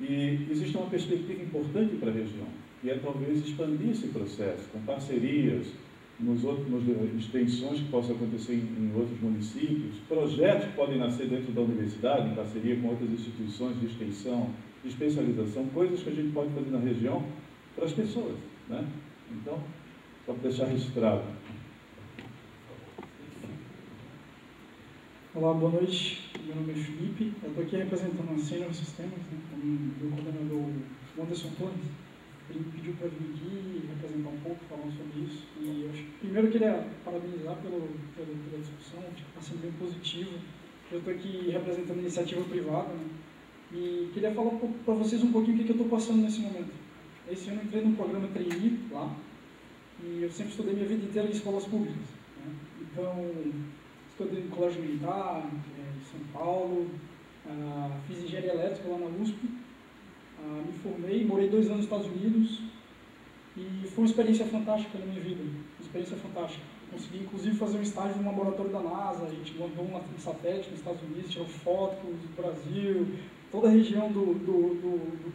E existe uma perspectiva importante para a região, que é talvez expandir esse processo com parcerias, nos extensões que possam acontecer em outros municípios, projetos que podem nascer dentro da universidade, em parceria com outras instituições de extensão, de especialização, coisas que a gente pode fazer na região para as pessoas, né? Então, só para deixar registrado. Olá, boa noite. Meu nome é Felipe. Eu estou aqui representando a Senior Sistemas, né, como meu coordenador Anderson Torres. Ele me pediu para vir aqui representar um pouco, falar sobre isso. E eu primeiro eu queria parabenizar pela discussão, que está sendo bem positivo. Eu estou aqui representando a iniciativa privada, né, e queria falar para vocês um pouquinho o que eu estou passando nesse momento. Esse ano eu entrei num programa trainee lá, e eu sempre estudei minha vida inteira em escolas públicas, né. Então, estudei no Colégio Militar, em São Paulo, fiz engenharia elétrica lá na USP, me formei, morei 2 anos nos Estados Unidos e foi uma experiência fantástica na minha vida, uma experiência fantástica. Consegui, inclusive, fazer um estágio no laboratório da NASA, a gente mandou um satélite nos Estados Unidos, tirou fotos do Brasil, toda a região do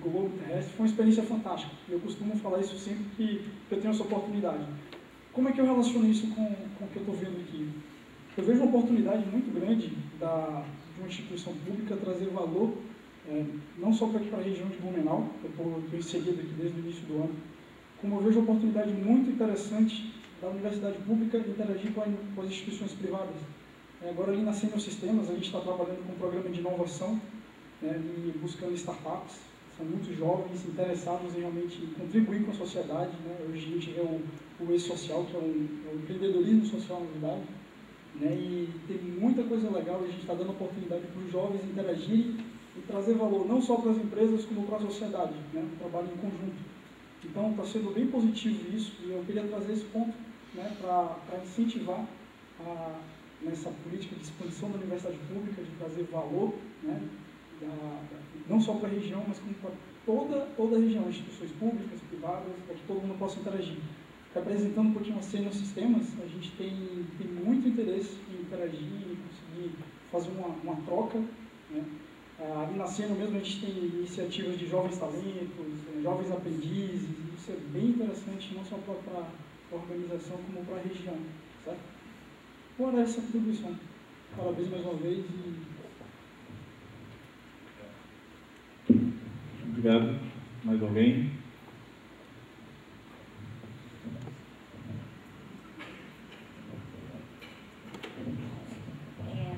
globo terrestre, foi uma experiência fantástica. E eu costumo falar isso sempre que eu tenho essa oportunidade. Como é que eu relaciono isso com o que eu estou vendo aqui? Eu vejo uma oportunidade muito grande de uma instituição pública trazer valor, não só para a região de Blumenau, que eu estou inserido aqui desde o início do ano, como eu vejo uma oportunidade muito interessante da universidade pública interagir com as instituições privadas. Agora, ali na Senior Sistemas, a gente está trabalhando com um programa de inovação, né, e buscando startups. São muitos jovens interessados em realmente contribuir com a sociedade, né? Hoje a gente vê o E-Social, que é o empreendedorismo social na verdade, né? E tem muita coisa legal, a gente está dando oportunidade para os jovens interagirem e trazer valor, não só para as empresas, como para a sociedade, né? Um trabalho em conjunto. Então, está sendo bem positivo isso, e eu queria trazer esse ponto, né, para incentivar nessa política de expansão da universidade pública, de trazer valor, né, não só para a região, mas como para toda a região, instituições públicas, privadas, para que todo mundo possa interagir. Representando um pouquinho a Senior Sistemas, a gente tem muito interesse em interagir, em conseguir fazer uma troca, né? Ali na Senior mesmo a gente tem iniciativas de jovens talentos, jovens aprendizes, e isso é bem interessante, não só para a organização, como para a região, certo? Por essa contribuição. Parabéns mais uma vez Obrigado. Mais alguém?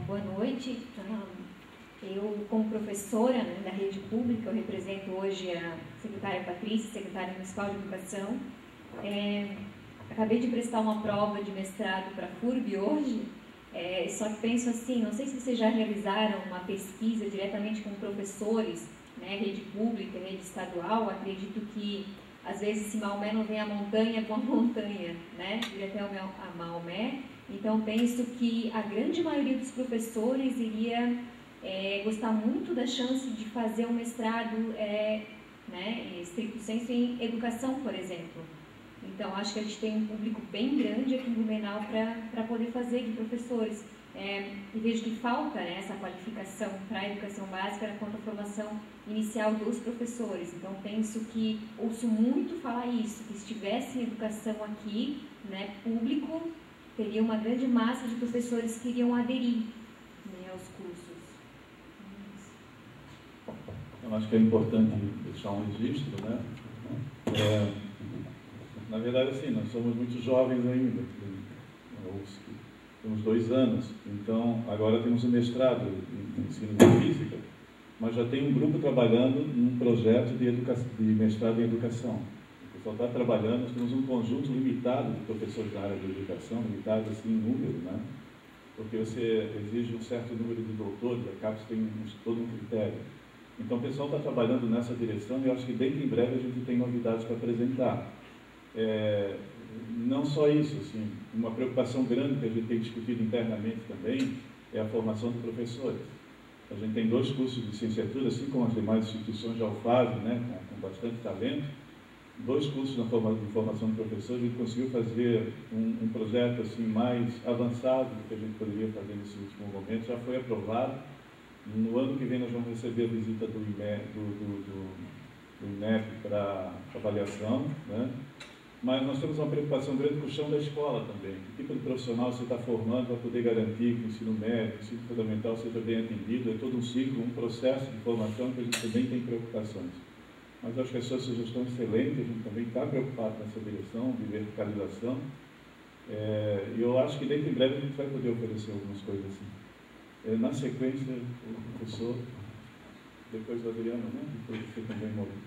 Boa noite. Eu, como professora, né, da rede pública, eu represento hoje a secretária Patrícia, secretária municipal de educação. Acabei de prestar uma prova de mestrado para a FURB hoje, só que penso assim, não sei se vocês já realizaram uma pesquisa diretamente com professores, né, rede pública, rede estadual. Acredito que, às vezes, se Maomé não vem a montanha, com a montanha, né, ir até a Maomé. Então, penso que a grande maioria dos professores iria gostar muito da chance de fazer um mestrado, né, estricto sensu, em educação, por exemplo. Então, acho que a gente tem um público bem grande aqui em Blumenau para poder fazer de professores. E vejo que falta, né, essa qualificação para a educação básica quanto à formação inicial dos professores. Então, penso que, ouço muito falar isso, que se tivesse educação aqui, né, público, teria uma grande massa de professores que iriam aderir, né, aos cursos. Eu acho que é importante deixar um registro, né? Na verdade, assim, nós somos muito jovens ainda, temos 2 anos, então agora temos um mestrado em ensino de física, mas já tem um grupo trabalhando num projeto de mestrado em educação. O pessoal está trabalhando, nós temos um conjunto limitado de professores da área de educação, limitado assim em número, né? Porque você exige um certo número de doutores, a CAPES tem todo um critério. Então o pessoal está trabalhando nessa direção e eu acho que bem em breve a gente tem novidades para apresentar. Não só isso, assim, uma preocupação grande que a gente tem discutido internamente também é a formação de professores. A gente tem 2 cursos de licenciatura, assim como as demais instituições já o fazem, né, com bastante talento, 2 cursos de formação de professores, a gente conseguiu fazer um projeto assim, mais avançado do que a gente poderia fazer nesse último momento, já foi aprovado. No ano que vem nós vamos receber a visita do INEP para avaliação, né? Mas nós temos uma preocupação grande com o chão da escola também. Que tipo de profissional você está formando para poder garantir que o ensino médio, o ensino fundamental seja bem atendido? É todo um ciclo, um processo de formação que a gente também tem preocupações. Mas acho que a sua sugestão é excelente, a gente também está preocupado nessa direção de verticalização. E eu acho que dentro em breve a gente vai poder oferecer algumas coisas assim. Na sequência, o professor, depois o Adriano, né? Depois você também, Maurício.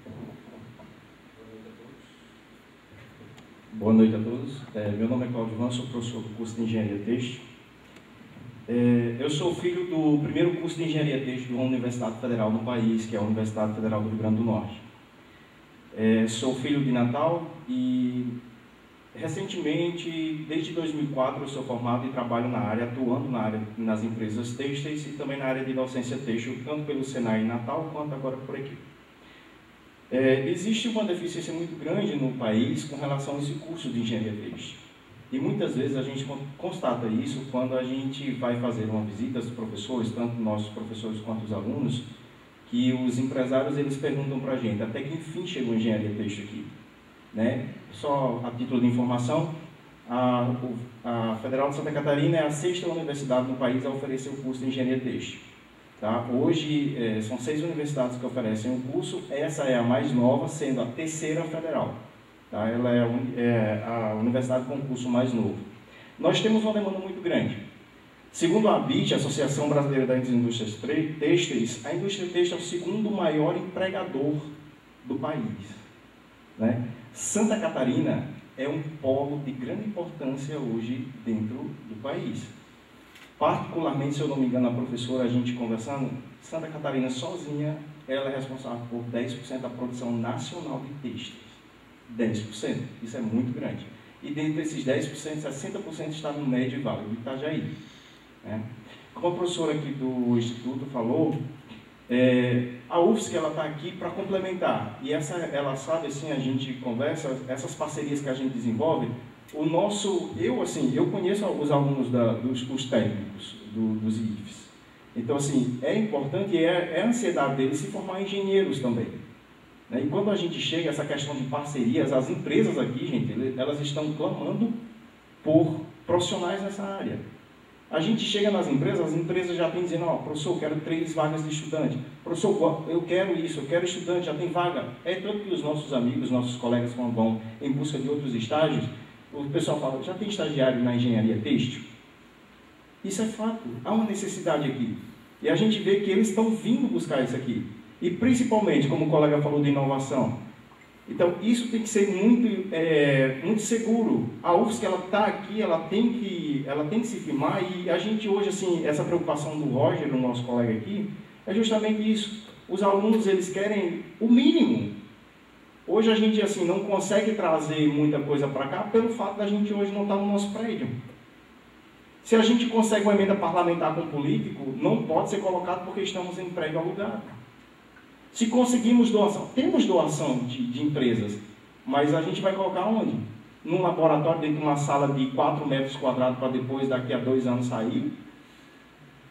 Boa noite a todos. Meu nome é Cláudio Van, sou professor do curso de Engenharia Têxtil. Eu sou filho do primeiro curso de Engenharia Têxtil de uma universidade federal no país, que é a Universidade Federal do Rio Grande do Norte. Sou filho de Natal e, recentemente, desde 2004, eu sou formado e trabalho na área, atuando nas empresas têxteis e também na área de docência têxtil, tanto pelo Senai em Natal quanto agora por aqui. Existe uma deficiência muito grande no país com relação a esse curso de engenharia têxtil. E muitas vezes a gente constata isso quando a gente vai fazer uma visita aos professores, tanto nossos professores quanto os alunos, que os empresários eles perguntam para a gente até que enfim chegou a engenharia têxtil aqui. Né? Só a título de informação, a Federal de Santa Catarina é a 6ª universidade no país a oferecer o curso de engenharia têxtil. Tá? Hoje, são 6 universidades que oferecem o curso, essa é a mais nova, sendo a 3ª federal. Tá? Ela é a universidade com o curso mais novo. Nós temos uma demanda muito grande. Segundo a ABIT, a Associação Brasileira das Indústrias Têxteis, a indústria têxtil é o 2º maior empregador do país. Né? Santa Catarina é um polo de grande importância hoje dentro do país. Particularmente, se eu não me engano, a professora, a gente conversando, Santa Catarina sozinha, ela é responsável por 10% da produção nacional de têxteis. 10%. Isso é muito grande. E dentro desses 10%, 60% está no médio e vale do Itajaí. Né? Como a professora aqui do Instituto falou, a UFSC está aqui para complementar. E ela sabe, assim, a gente conversa, essas parcerias que a gente desenvolve, eu conheço os alunos dos técnicos dos IFES. Então, assim, é importante e é a ansiedade deles se formar engenheiros também. Né? E quando a gente chega a essa questão de parcerias, as empresas aqui, gente, elas estão clamando por profissionais nessa área. A gente chega nas empresas, as empresas já têm dizendo, professor, eu quero 3 vagas de estudante. Professor, eu quero isso, eu quero estudante, já tem vaga. É tanto que os nossos amigos, nossos colegas, quando vão em busca de outros estágios, o pessoal fala, já tem estagiário na engenharia têxtil? Isso é fato, há uma necessidade aqui. E a gente vê que eles estão vindo buscar isso aqui. E principalmente, como o colega falou de inovação. Então, isso tem que ser muito seguro. A UFSC, ela está aqui, ela tem que se firmar. E a gente hoje, assim, essa preocupação do Roger, o nosso colega aqui, é justamente isso. Os alunos, eles querem o mínimo. Hoje a gente assim, não consegue trazer muita coisa para cá pelo fato da gente hoje não estar no nosso prédio. Se a gente consegue uma emenda parlamentar com político, não pode ser colocado porque estamos em prédio alugado. Se conseguimos doação, temos doação de empresas, mas a gente vai colocar onde? Num laboratório, dentro de uma sala de 4 metros quadrados para depois, daqui a 2 anos, sair?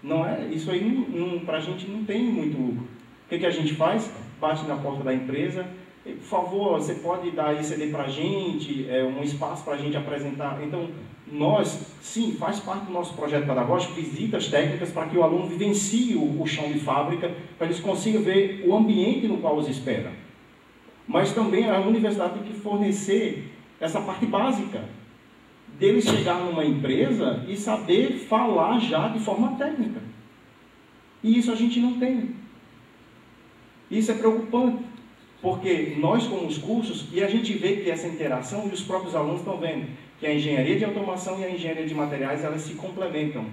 Não é? Isso aí para a gente não tem muito lucro. O que a gente faz? Bate na porta da empresa. Por favor, você pode dar aí CD para a gente, um espaço para a gente apresentar. Então, nós, sim, faz parte do nosso projeto pedagógico, visitas técnicas para que o aluno vivencie o chão de fábrica, para eles consigam ver o ambiente no qual os espera. Mas também a universidade tem que fornecer essa parte básica, deles chegar numa empresa e saber falar já de forma técnica. E isso a gente não tem. Isso é preocupante. Porque nós, como os cursos, e a gente vê que essa interação, e os próprios alunos estão vendo, que a engenharia de automação e a engenharia de materiais, elas se complementam.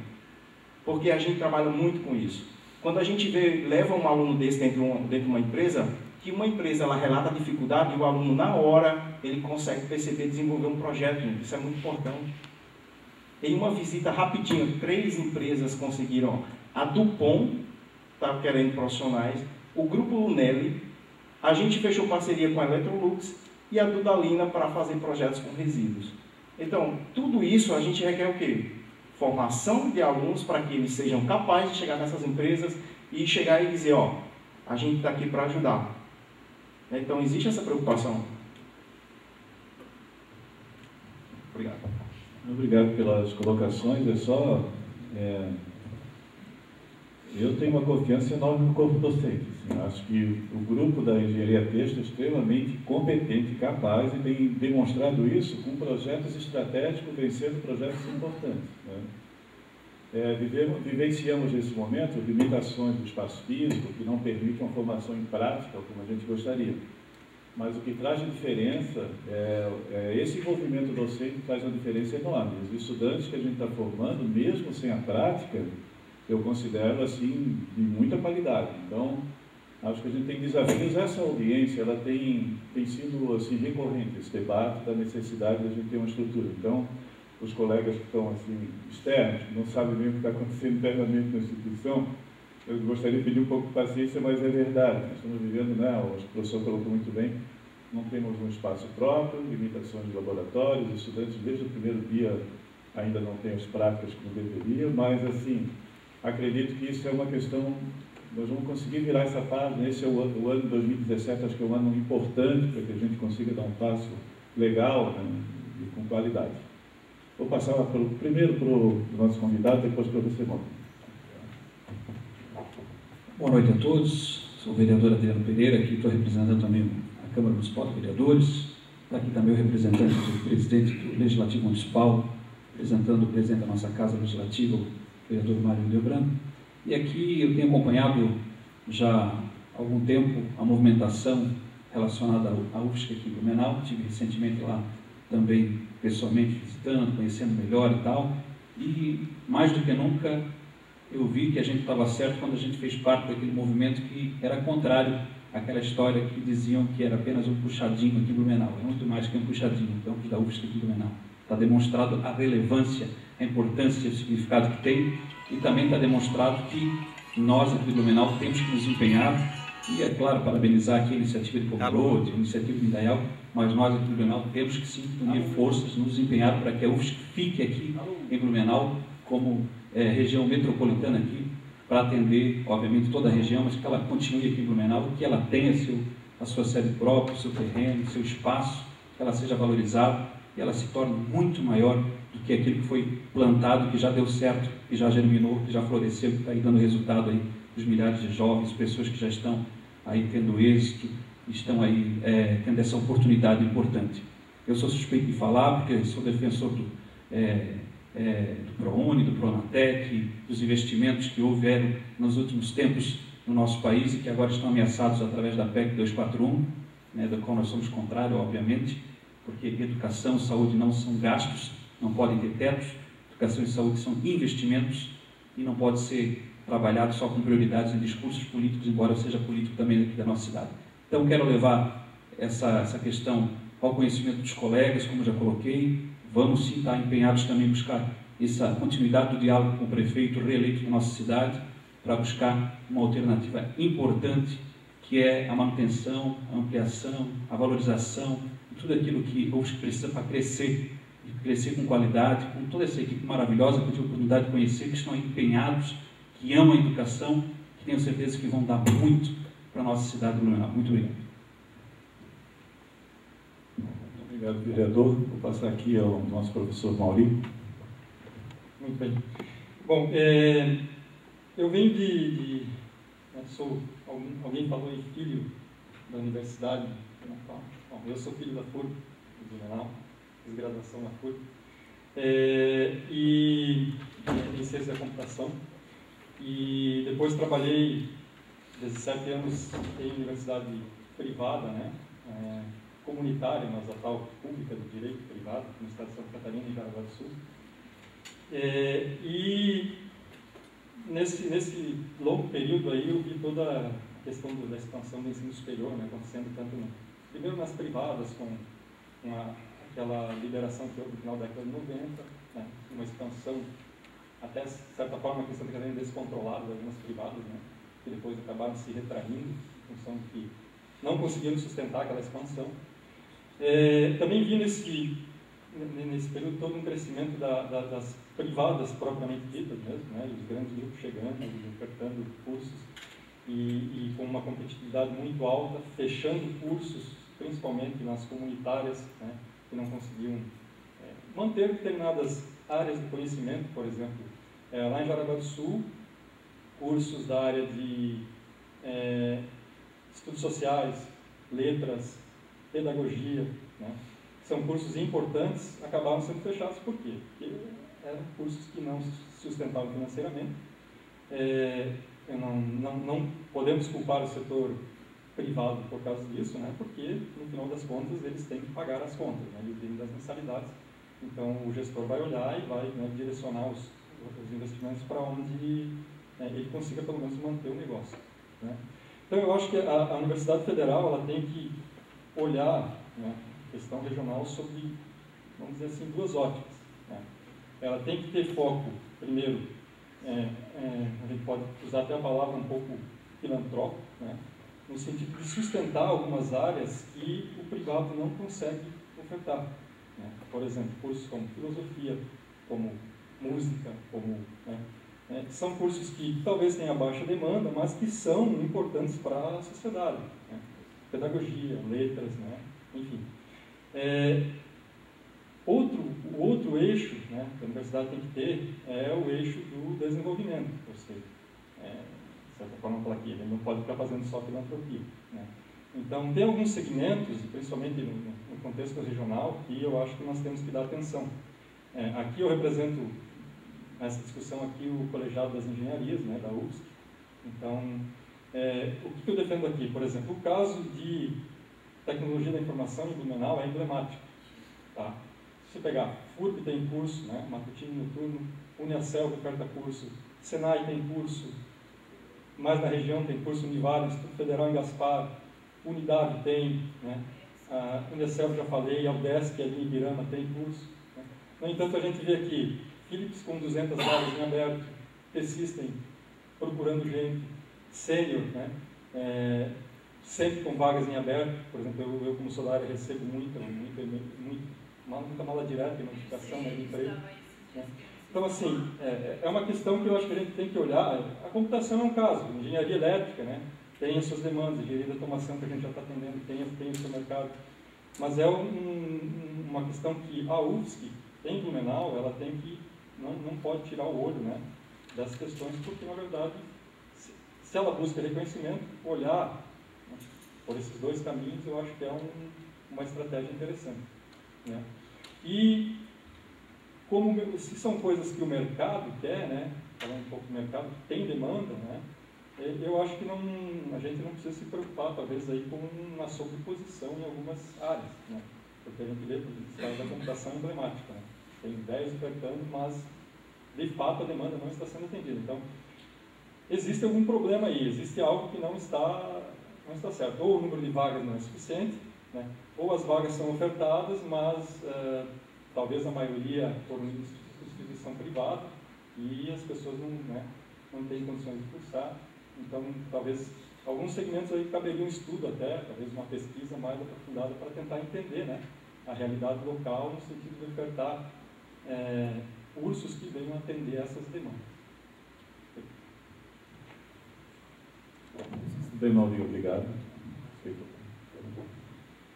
Porque a gente trabalha muito com isso. Quando a gente leva um aluno desse dentro de uma empresa, que uma empresa ela relata a dificuldade, e o aluno, na hora, ele consegue perceber e desenvolver um projeto. Isso é muito importante. Em uma visita rapidinho, 3 empresas conseguiram. A Dupont está querendo profissionais, o Grupo Lunelli, a gente fechou parceria com a Electrolux e a Dudalina para fazer projetos com resíduos. Então, tudo isso a gente requer o quê? Formação de alunos para que eles sejam capazes de chegar nessas empresas e chegar e dizer, ó, a gente está aqui para ajudar. Então, existe essa preocupação. Obrigado. Obrigado pelas colocações. Eu tenho uma confiança enorme no corpo docente. Assim, acho que o grupo da engenharia têxtil é extremamente competente e capaz e tem demonstrado isso com projetos estratégicos, vencendo projetos importantes, né? Vivenciamos nesse momento limitações do espaço físico que não permitem uma formação em prática como a gente gostaria. Mas o que traz de diferença esse envolvimento docente traz uma diferença enorme. Os estudantes que a gente está formando, mesmo sem a prática, eu considero assim de muita qualidade. Então, acho que a gente tem desafios. Essa audiência, ela tem sido assim recorrente, esse debate da necessidade de a gente ter uma estrutura. Então, os colegas que estão assim externos, que não sabem mesmo o que está acontecendo internamente na instituição, eu gostaria de pedir um pouco de paciência, mas é verdade. Nós estamos vivendo, né, o professor colocou muito bem, não temos um espaço próprio, limitações de laboratórios, os estudantes desde o primeiro dia ainda não têm as práticas como deveriam, mas assim, acredito que isso é uma questão, nós vamos conseguir virar essa página. Esse é o ano de 2017, acho que é um ano importante para que a gente consiga dar um passo legal, né, e com qualidade. Vou passar primeiro para o nosso convidado, depois para você, Mauro. Boa noite a todos, sou o vereador Adriano Pereira, aqui estou representando também a Câmara Municipal de Vereadores, está aqui também o representante do presidente do Legislativo Municipal, representando o presidente da nossa Casa Legislativa, o vereador Mário Debrano. E aqui eu tenho acompanhado já há algum tempo a movimentação relacionada à UFSC aqui em Blumenau. Estive recentemente lá também pessoalmente visitando, conhecendo melhor e tal. E mais do que nunca eu vi que a gente estava certo quando a gente fez parte daquele movimento que era contrário àquela história que diziam que era apenas um puxadinho aqui em Blumenau. É muito mais que um puxadinho, o campus da UFSC aqui em Blumenau. Está demonstrado a relevância, a importância e o significado que tem, e também está demonstrado que nós aqui de Blumenau temos que nos empenhar, e é claro, parabenizar aqui a iniciativa de Pomerode, a iniciativa de Indaial, mas nós aqui de Blumenau temos que sim unir forças, nos empenhar para que a UFSC fique aqui em Blumenau como região metropolitana aqui, para atender, obviamente, toda a região, mas que ela continue aqui em Blumenau, que ela tenha a sua sede própria, o seu terreno, o seu espaço, que ela seja valorizada e ela se torne muito maior do que aquilo que foi plantado, que já deu certo, que já germinou, que já floresceu, que está aí dando resultado aí dos milhares de jovens, pessoas que já estão aí tendo êxito, estão aí tendo essa oportunidade importante. Eu sou suspeito de falar, porque sou defensor do ProUni, do Pronatec, dos investimentos que houveram nos últimos tempos no nosso país e que agora estão ameaçados através da PEC 241, né, da qual nós somos contrários, obviamente, porque educação e saúde não são gastos, não podem ter tetos, educação e saúde são investimentos e não pode ser trabalhado só com prioridades em discursos políticos, embora eu seja político também aqui da nossa cidade. Então, quero levar essa questão ao conhecimento dos colegas, como já coloquei. Vamos sim estar empenhados também em buscar essa continuidade do diálogo com o prefeito reeleito da nossa cidade, para buscar uma alternativa importante, que é a manutenção, a ampliação, a valorização, tudo aquilo que hoje precisa para crescer, e crescer com qualidade, com toda essa equipe maravilhosa que eu tive a oportunidade de conhecer, que estão empenhados, que amam a educação, que tenho certeza que vão dar muito para a nossa cidade de Blumenau. Muito obrigado. Obrigado, vereador. Vou passar aqui ao nosso professor Mauri. Muito bem. Bom, eu venho sou, alguém falou em filho da universidade. Bom, eu sou filho da FURB, do Blumenau, fiz graduação na FURB, e em ciência da computação, e depois trabalhei 17 anos em universidade privada, né, comunitária, mas a tal pública do direito privado, no estado de Santa Catarina e Jaraguá do Sul. E nesse longo período aí eu vi toda a questão da expansão do ensino superior, né, acontecendo tanto primeiro nas privadas, com aquela liberação que houve no final da década de 90, né, uma expansão até, de certa forma, que Santa Catarina descontrolada de algumas privadas, né, que depois acabaram se retraindo, em função de que não conseguiram sustentar aquela expansão. Também vi nesse período todo um crescimento das privadas propriamente ditas mesmo, né? Os grandes grupos chegando, ofertando cursos e com uma competitividade muito alta, fechando cursos, principalmente nas comunitárias, né? Que não conseguiam manter determinadas áreas de conhecimento, por exemplo, lá em Jaraguá do Sul, cursos da área de estudos sociais, letras, pedagogia, né? São cursos importantes, acabaram sendo fechados. Por quê? Porque eram cursos que não sustentavam financeiramente. Não podemos culpar o setor privado por causa disso, né? Porque, no final das contas, eles têm que pagar as contas, né? E o crime das mensalidades. Então, o gestor vai olhar e vai, né, direcionar os investimentos para onde ele consiga, pelo menos, manter o negócio, né? Então, eu acho que a Universidade Federal ela tem que olhar, né, a questão regional sobre, vamos dizer assim, duas óticas, né? Ela tem que ter foco, primeiro, a gente pode usar até a palavra um pouco filantrópico, né, no sentido de sustentar algumas áreas que o privado não consegue ofertar, né? Por exemplo, cursos como filosofia, como música, como, são cursos que talvez tenham baixa demanda, mas que são importantes para a sociedade, né? Pedagogia, letras, né? Enfim. O outro eixo, né, que a universidade tem que ter é o eixo do desenvolvimento, ou seja, de certa forma, falar aqui, ele não pode ficar fazendo só filantropia, né? Então, tem alguns segmentos, principalmente no contexto regional, que eu acho que nós temos que dar atenção. Aqui eu represento, nessa discussão aqui, o Colegiado das Engenharias, né, da UFSC. Então, o que eu defendo aqui? Por exemplo, o caso de tecnologia da informação em Blumenau é emblemático, tá? Se você pegar, FURB tem curso, né, matutino e noturno, Uniacel oferta curso, Senai tem curso, mais na região tem curso Univale, Instituto Federal em Gaspar, Unidade tem, né, a Uniacel já falei, a UDESC ali em Ibirama tem curso, né? No entanto, a gente vê aqui, Philips com 200 vagas em aberto, T-System procurando gente, Sênior, né, sempre com vagas em aberto. Por exemplo, eu como sou da área recebo muita mala direta e notificação, né, de emprego, né? Então, assim, é uma questão que eu acho que a gente tem que olhar. A computação é um caso, engenharia elétrica, né, tem as suas demandas, engenharia de automação que a gente já está atendendo, tem o seu mercado, mas é uma questão que a UFSC, em Blumenau, ela tem que, não pode tirar o olho, né, das questões, porque, na verdade, se ela busca reconhecimento, olhar, né, por esses dois caminhos, eu acho que é uma estratégia interessante, né? E, se são coisas que o mercado quer, né, falando um pouco do mercado, tem demanda, né, eu acho que a gente não precisa se preocupar, talvez, aí com uma sobreposição em algumas áreas, né, porque a gente vê que o caso da computação é emblemática, né? Tem 10 ofertando, mas, de fato, a demanda não está sendo atendida. Então, existe algum problema aí, existe algo que não está certo. Ou o número de vagas não é suficiente, né? Ou as vagas são ofertadas, mas talvez a maioria por instituição privada e as pessoas não têm condições de cursar. Então, talvez alguns segmentos aí caberia um estudo até, talvez uma pesquisa mais aprofundada para tentar entender, né, a realidade local no sentido de ofertar cursos que venham atender essas demandas. Bem, Maurinho, obrigado.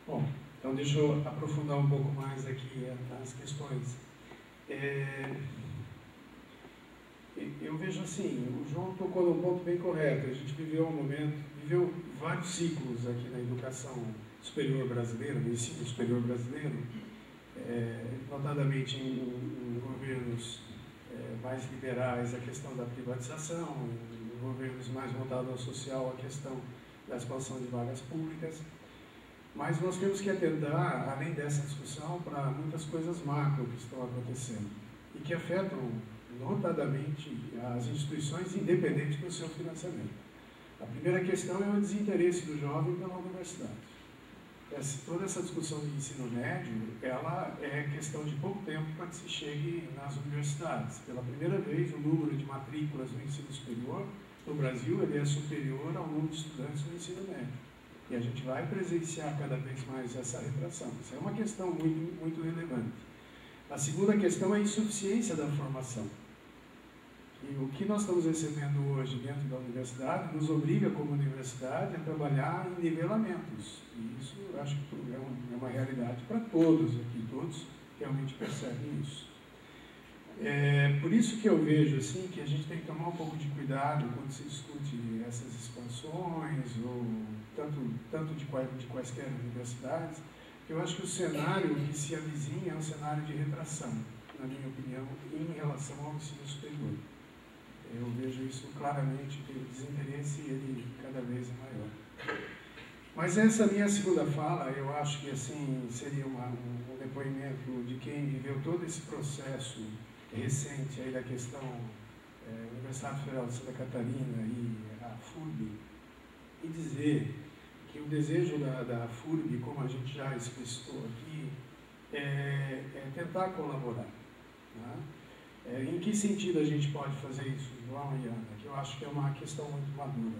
Bom, então deixa eu aprofundar um pouco mais aqui as questões. Eu vejo assim, o João tocou num ponto bem correto. A gente viveu vários ciclos aqui na educação superior brasileira, no ensino superior brasileiro, notadamente em governos mais liberais, a questão da privatização, em governos mais voltados ao social, a questão da expansão de vagas públicas. Mas nós temos que atentar, além dessa discussão, para muitas coisas macro que estão acontecendo e que afetam notadamente as instituições independentes do seu financiamento. A primeira questão é o desinteresse do jovem pela universidade. Toda essa discussão de ensino médio, ela é questão de pouco tempo para que se chegue nas universidades. Pela primeira vez, o número de matrículas no ensino superior no Brasil ele é superior ao número de estudantes no ensino médio. E a gente vai presenciar cada vez mais essa retração. Isso é uma questão muito, muito relevante. A segunda questão é a insuficiência da formação. E o que nós estamos recebendo hoje dentro da universidade nos obriga, como universidade, a trabalhar em nivelamentos. E isso, eu acho que é uma realidade para todos aqui, todos realmente percebem isso. Por isso que eu vejo assim, que a gente tem que tomar um pouco de cuidado quando se discute essas expansões, ou tanto de quaisquer universidades, que eu acho que o cenário que se avizinha é um cenário de retração, na minha opinião, em relação ao ensino superior. Eu vejo isso claramente, que o desinteresse ele cada vez é maior. Mas essa minha segunda fala, eu acho que assim seria um depoimento de quem viveu todo esse processo recente aí da questão Universidade Federal de Santa Catarina e a FURB, e dizer que o desejo da FURB, como a gente já explicitou aqui, é tentar colaborar. Né? Em que sentido a gente pode fazer isso, João e Ana? Que eu acho que é uma questão muito madura.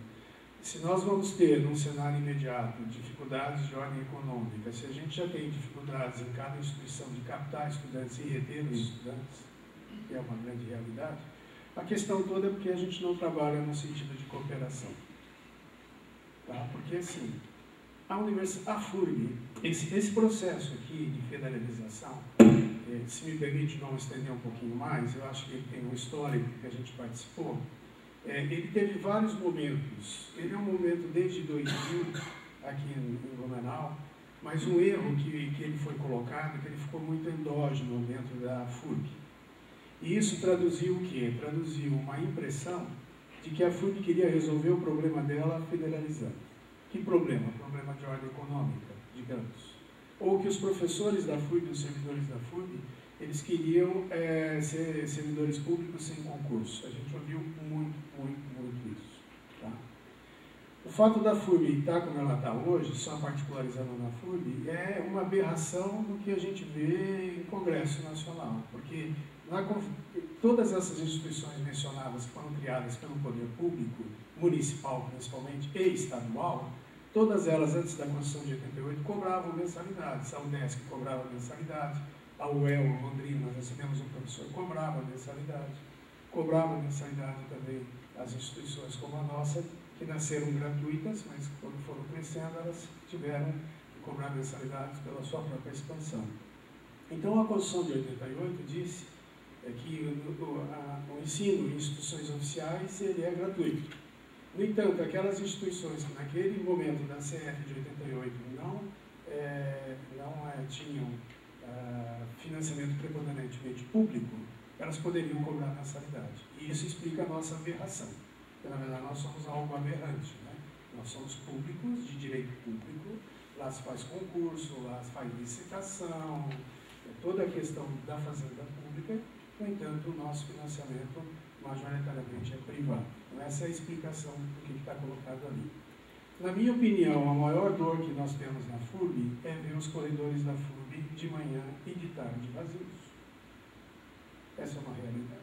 Se nós vamos ter, num cenário imediato, dificuldades de ordem econômica, se a gente já tem dificuldades em cada instituição de captar estudantes e reter os estudantes, que é uma grande realidade, a questão toda é porque a gente não trabalha no sentido de cooperação. Tá? Porque, assim, a FURB, esse processo aqui de federalização, se me permite não estender um pouquinho mais, eu acho que ele tem um histórico que a gente participou, ele teve vários momentos. Ele é um momento desde 2000, aqui em Blumenau, mas um erro que ele foi colocado, que ele ficou muito endógeno dentro da FURB. E isso traduziu o quê? Traduziu uma impressão de que a FURB queria resolver o problema dela federalizando. Que problema? Problema de ordem econômica, digamos. Ou que os professores da FURB, os servidores da FURB, eles queriam ser servidores públicos sem concurso. A gente ouviu muito isso. Tá? O fato da FURB estar como ela está hoje, só particularizando na FURB, é uma aberração do que a gente vê em Congresso Nacional. Porque todas essas instituições mencionadas que foram criadas pelo poder público, municipal principalmente, e estadual, todas elas, antes da Constituição de 88, cobravam mensalidades. A UDESC cobrava mensalidade, a UEL, Londrina, nós recebemos um professor, cobrava mensalidade. Cobrava mensalidade também as instituições como a nossa, que nasceram gratuitas, mas quando foram crescendo, elas tiveram que cobrar mensalidades pela sua própria expansão. Então, a Constituição de 88 disse que o ensino em instituições oficiais ele é gratuito. No entanto, aquelas instituições que naquele momento da CF de 88 não tinham financiamento preponderantemente público, elas poderiam cobrar mensalidade. E isso explica a nossa aberração. Porque, na verdade, nós somos algo aberrante. Né? Nós somos públicos, de direito público, lá se faz concurso, lá se faz licitação, toda a questão da fazenda pública. No entanto, o nosso financiamento majoritariamente é privado. Então, essa é a explicação do que está colocado ali. Na minha opinião, a maior dor que nós temos na FURB é ver os corredores da FURB de manhã e de tarde vazios. Essa é uma realidade.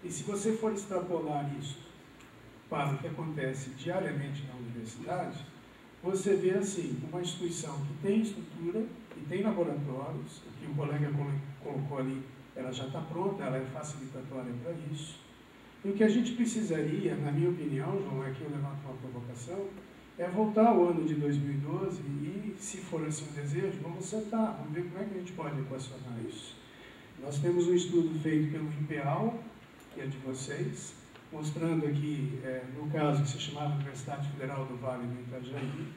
E se você for extrapolar isso para o que acontece diariamente na universidade, você vê assim, uma instituição que tem estrutura e tem laboratórios, o que o colega colocou ali, ela já está pronta, ela é facilitatória para isso. E o que a gente precisaria, na minha opinião, João, aqui eu levanto uma provocação, é voltar ao ano de 2012 e, se for assim o desejo, vamos sentar, vamos ver como é que a gente pode equacionar isso. Nós temos um estudo feito pelo INPEAL, que é de vocês, mostrando aqui, no caso que se chamava Universidade Federal do Vale do Itajaí,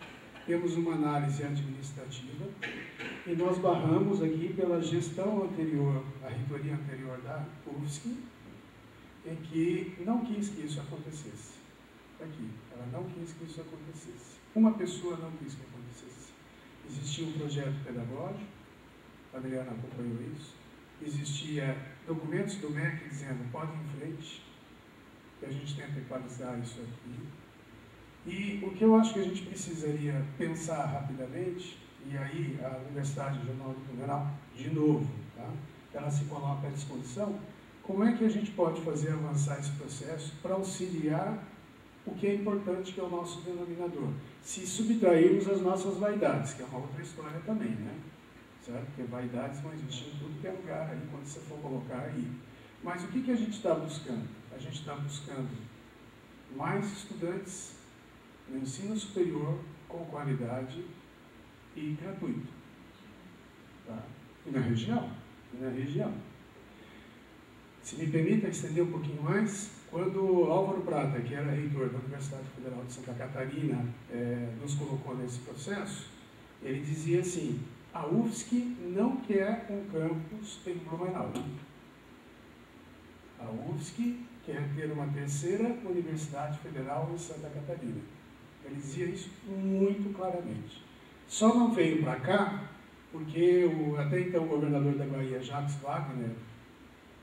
temos uma análise administrativa e nós barramos aqui pela gestão anterior, a reitoria anterior da UFSC, em que não quis que isso acontecesse. Aqui, ela não quis que isso acontecesse. Uma pessoa não quis que acontecesse. Existia um projeto pedagógico, a Adriana acompanhou isso, existia documentos do MEC dizendo, pode ir em frente, que a gente tenta equalizar isso aqui. E o que eu acho que a gente precisaria pensar rapidamente, e aí a Universidade Regional de Blumenau, de novo, tá? Ela se coloca à disposição, como é que a gente pode fazer avançar esse processo para auxiliar o que é importante, que é o nosso denominador. Se subtrairmos as nossas vaidades, que é uma outra história também, né? Certo? Porque vaidades vão existir em tudo que é lugar aí, quando você for colocar aí. Mas o que a gente está buscando? A gente está buscando mais estudantes no ensino superior com qualidade e gratuito. Tá? E na região. Se me permita estender um pouquinho mais, quando Álvaro Prata, que era reitor da Universidade Federal de Santa Catarina, nos colocou nesse processo, ele dizia assim: a UFSC não quer um campus em Blumenau. A UFSC quer ter uma terceira Universidade Federal em Santa Catarina. Ele dizia isso muito claramente. Só não veio para cá porque até então o governador da Bahia, Jacques Wagner,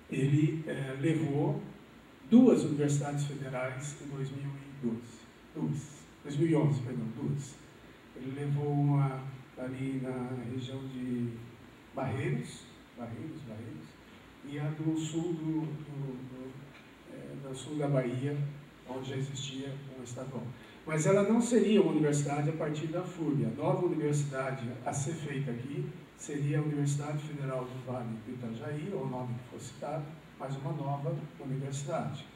ele levou 2 universidades federais em 2011, perdão, 2. Ele levou uma ali na região de Barreiros, e a do sul do sul da Bahia, onde já existia uma estadual. Mas ela não seria uma universidade a partir da FURB. A nova universidade a ser feita aqui seria a Universidade Federal do Vale do Itajaí, ou o nome que for citado, mas uma nova universidade.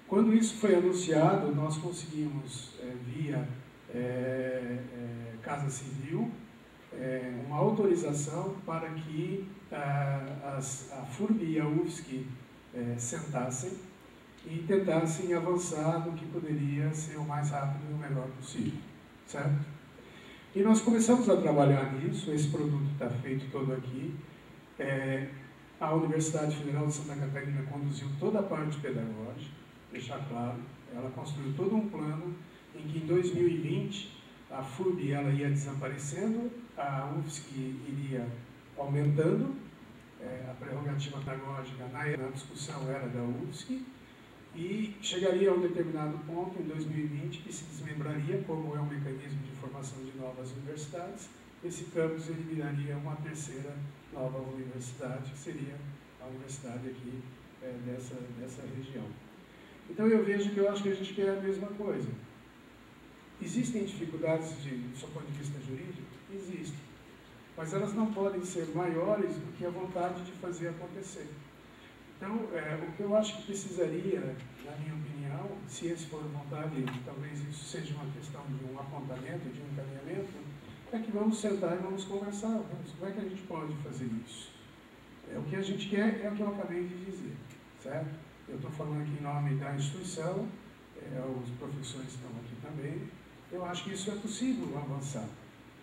Quando isso foi anunciado, nós conseguimos, via Casa Civil, uma autorização para que a FURB e a UFSC sentassem e tentassem avançar no que poderia ser o mais rápido e o melhor possível, certo? E nós começamos a trabalhar nisso. Esse produto está feito todo aqui. A Universidade Federal de Santa Catarina conduziu toda a parte pedagógica, deixar claro. Ela construiu todo um plano em que em 2020 a FURB ela ia desaparecendo, a UFSC iria aumentando, a prerrogativa pedagógica na discussão era da UFSC, e chegaria a um determinado ponto, em 2020, que se desmembraria, como é um mecanismo de formação de novas universidades. Esse campus ele viraria uma terceira nova universidade, que seria a universidade aqui dessa região. Então eu vejo que eu acho que a gente quer a mesma coisa. Existem dificuldades do seu ponto de vista jurídico? Existem. Mas elas não podem ser maiores do que a vontade de fazer acontecer. Então, o que eu acho que precisaria, na minha opinião, se esse for a vontade, talvez isso seja uma questão de um apontamento, de um encaminhamento, é que vamos sentar e vamos conversar. Como é que a gente pode fazer isso? O que a gente quer é o que eu acabei de dizer, certo? Eu estou falando aqui em nome da instituição, os professores estão aqui também. Eu acho que isso é possível avançar.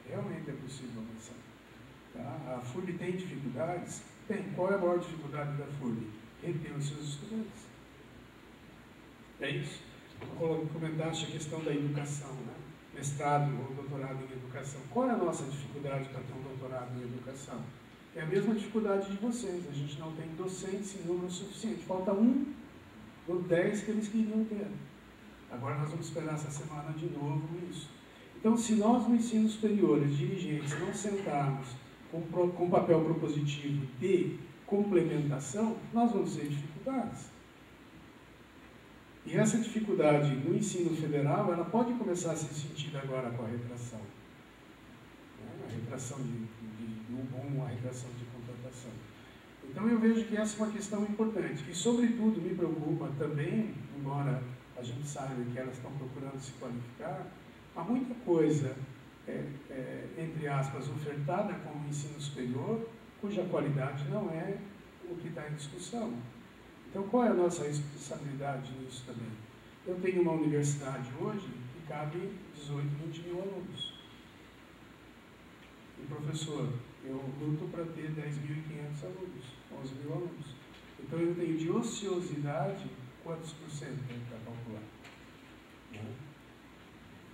Realmente é possível avançar. Tá? A FURB tem dificuldades? Tem. Qual é a maior dificuldade da FURB? Reter os seus estudantes. É isso. Comentaste a questão da educação, né? Mestrado ou doutorado em educação. Qual é a nossa dificuldade para ter um doutorado em educação? É a mesma dificuldade de vocês. A gente não tem docentes em número suficiente. Falta 1 por 10 que eles queriam ter. Agora nós vamos esperar essa semana de novo isso. Então, se nós no ensino superior, os dirigentes, não sentarmos com um papel propositivo de complementação, nós vamos ter dificuldades. E essa dificuldade no ensino federal, ela pode começar a ser sentida agora com a retração. A retração do boom, a retração de contratação. Então eu vejo que essa é uma questão importante. E, sobretudo, me preocupa também, embora a gente saiba que elas estão procurando se qualificar, há muita coisa, entre aspas, ofertada como ensino superior, cuja qualidade não é o que está em discussão. Então, qual é a nossa responsabilidade nisso também? Eu tenho uma universidade hoje que cabe 18, 20 mil alunos. E, professor, eu luto para ter 10.500 alunos, 11 mil alunos. Então, eu tenho de ociosidade quantos por cento para calcular?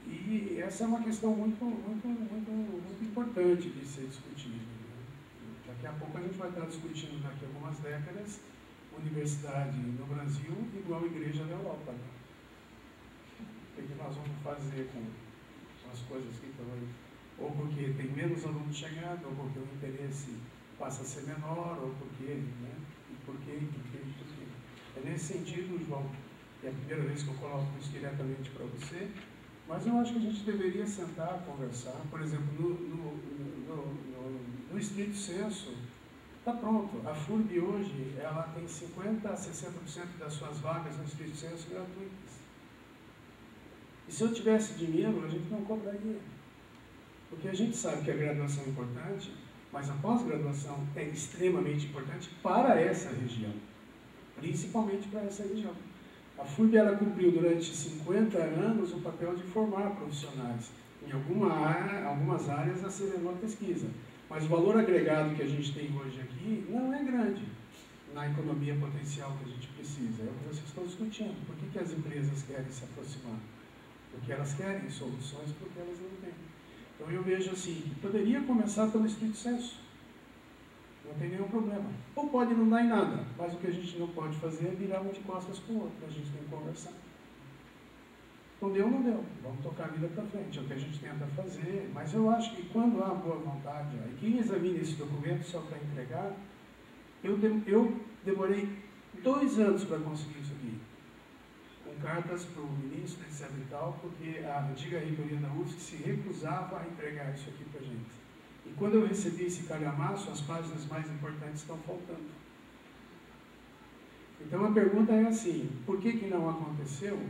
E essa é uma questão muito importante de ser discutida. Daqui a pouco a gente vai estar discutindo, daqui a algumas décadas, universidade no Brasil igual a igreja na Europa. O que nós vamos fazer com as coisas que estão aí? Ou porque tem menos alunos chegando, ou porque o interesse passa a ser menor, ou porque, né? E por quê? É nesse sentido, João, é a primeira vez que eu coloco isso diretamente para você, mas eu acho que a gente deveria sentar, conversar. Por exemplo, no estrito senso, está pronto. A FURB hoje, ela tem 50% a 60% das suas vagas no estrito senso gratuitas. E se eu tivesse dinheiro, a gente não cobraria. Porque a gente sabe que a graduação é importante, mas a pós-graduação é extremamente importante para essa região. Principalmente para essa região. A FURB, ela cumpriu durante 50 anos o papel de formar profissionais. Em algumas áreas acelerou a pesquisa. Mas o valor agregado que a gente tem hoje aqui não é grande na economia potencial que a gente precisa. É o que vocês estão discutindo. Por que as empresas querem se aproximar? Porque elas querem soluções, porque elas não têm. Então eu vejo assim, que poderia começar pelo estrito senso. Não tem nenhum problema. Ou pode não dar em nada, mas o que a gente não pode fazer é virar um de costas para o outro. A gente tem que conversar. Não deu, não deu. Vamos tocar a vida para frente. É o que a gente tenta fazer. Mas eu acho que quando há boa vontade, e quem examina esse documento só para entregar, eu demorei 2 anos para conseguir isso aqui. Com cartas para o ministro, etc. e tal, porque a antiga reitoria da UFSC se recusava a entregar isso aqui para a gente. E quando eu recebi esse calhamaço, as páginas mais importantes estão faltando. Então a pergunta é assim, por que não aconteceu?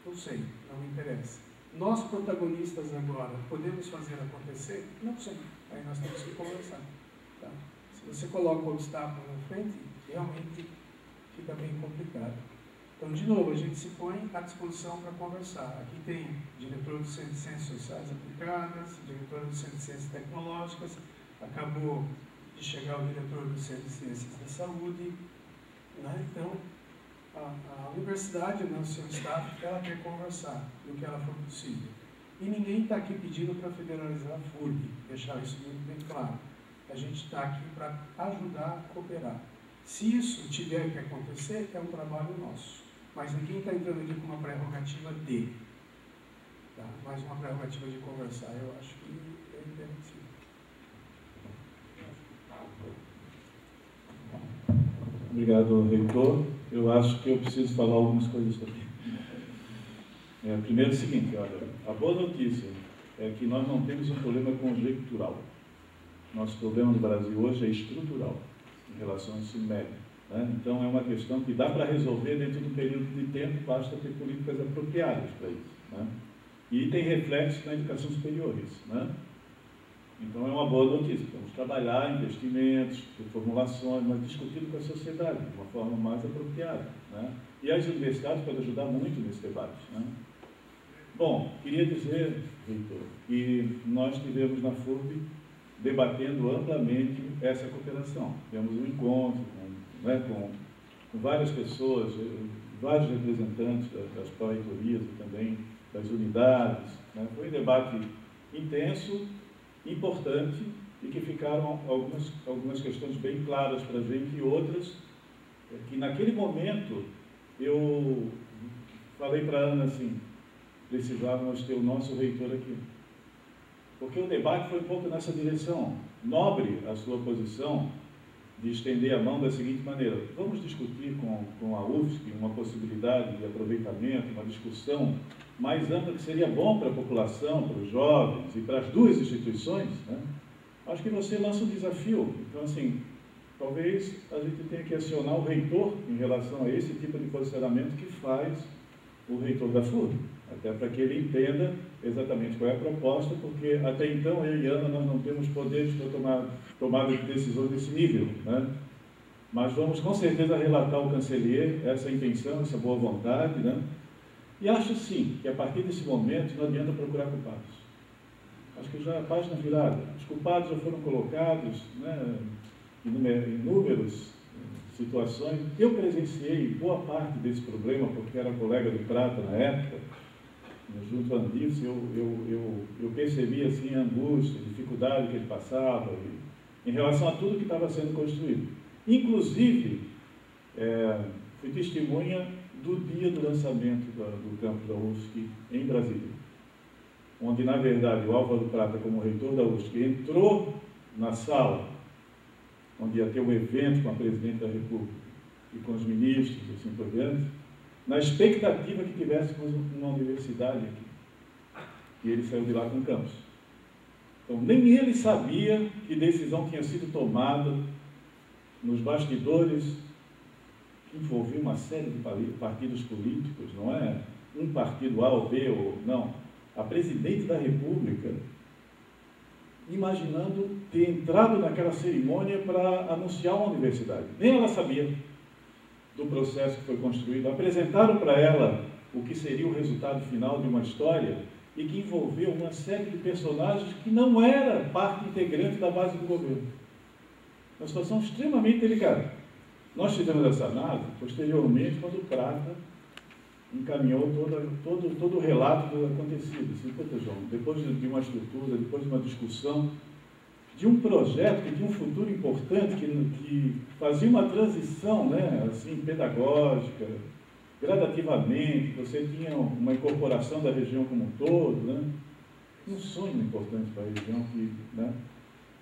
Não sei, não me interessa. Nós, protagonistas agora, podemos fazer acontecer? Não sei. Aí nós temos que conversar. Tá? Se você coloca o obstáculo na frente, realmente fica bem complicado. Então, de novo, a gente se põe à disposição para conversar. Aqui tem diretor do Centro de Ciências Sociais Aplicadas, diretor do Centro de Ciências Tecnológicas, acabou de chegar o diretor do Centro de Ciências da Saúde. Né? Então, a universidade, né, o seu staff, ela quer conversar no que ela for possível. E ninguém está aqui pedindo para federalizar a FURB, deixar isso muito bem claro. A gente está aqui para ajudar a cooperar. Se isso tiver que acontecer, é um trabalho nosso. Mas ninguém está entrando aqui com uma prerrogativa de. Tá? Mais uma prerrogativa de conversar. Eu acho que é imperativo. Obrigado, reitor. Eu acho que eu preciso falar algumas coisas também. Primeiro é o seguinte, olha, a boa notícia é que nós não temos um problema conjectural. Nosso problema no Brasil hoje é estrutural, em relação ao ensino médio. Né? Então é uma questão que dá para resolver dentro de um período de tempo, basta ter políticas apropriadas para isso. Né? E tem reflexo na educação superior isso. Né? Então é uma boa notícia. Vamos trabalhar investimentos, reformulações, mas discutindo com a sociedade, de uma forma mais apropriada. Né? E as universidades podem ajudar muito nesse debate. Né? Bom, queria dizer, reitor, que nós tivemos na FURB debatendo amplamente essa cooperação. Tivemos um encontro com várias pessoas, vários representantes das pró-reitorias e também das unidades. Né? Foi um debate intenso, importante, e que ficaram algumas questões bem claras para a gente e outras que naquele momento eu falei para a Ana assim, precisávamos ter o nosso reitor aqui. Porque o debate foi um pouco nessa direção. Nobre a sua posição de estender a mão da seguinte maneira: vamos discutir com a UFSC uma possibilidade de aproveitamento, uma discussão mais ampla que seria bom para a população, para os jovens e para as duas instituições. Né? Acho que você lança um desafio. Então, assim, talvez a gente tenha que acionar o reitor em relação a esse tipo de posicionamento que faz o reitor da FURB, até para que ele entenda exatamente qual é a proposta, porque até então eu e Ana nós não temos poderes para tomada de decisões desse nível, né? Mas vamos com certeza relatar ao canceler essa intenção, essa boa vontade, né? E acho sim que a partir desse momento não adianta procurar culpados. Acho que já a página virada, os culpados já foram colocados, né, em inúmeras situações. Eu presenciei boa parte desse problema, porque era colega do Prata na época, junto a Andilson, eu percebi assim, a angústia, a dificuldade que ele passava em relação a tudo que estava sendo construído. Inclusive, fui testemunha do dia do lançamento do campus da UFSC em Brasília, onde, na verdade, o Álvaro Prata, como reitor da UFSC, entrou na sala onde ia ter um evento com a presidente da República, e com os ministros, assim por diante, na expectativa que tivéssemos uma universidade aqui. E ele saiu de lá com campus. Então, nem ele sabia que decisão tinha sido tomada nos bastidores, que envolvia uma série de partidos políticos, não é um partido A ou B, ou não. A presidente da República, imaginando ter entrado naquela cerimônia para anunciar uma universidade. Nem ela sabia do processo que foi construído. Apresentaram para ela o que seria o resultado final de uma história e que envolveu uma série de personagens que não era parte integrante da base do governo. Uma situação extremamente delicada. Nós fizemos essa análise posteriormente, quando o Prata encaminhou todo o relato do acontecido. Assim, João, depois de uma estrutura, depois de uma discussão, de um projeto que tinha um futuro importante, que fazia uma transição, né, assim, pedagógica, gradativamente, você tinha uma incorporação da região como um todo, né, um sonho importante para a região. Né?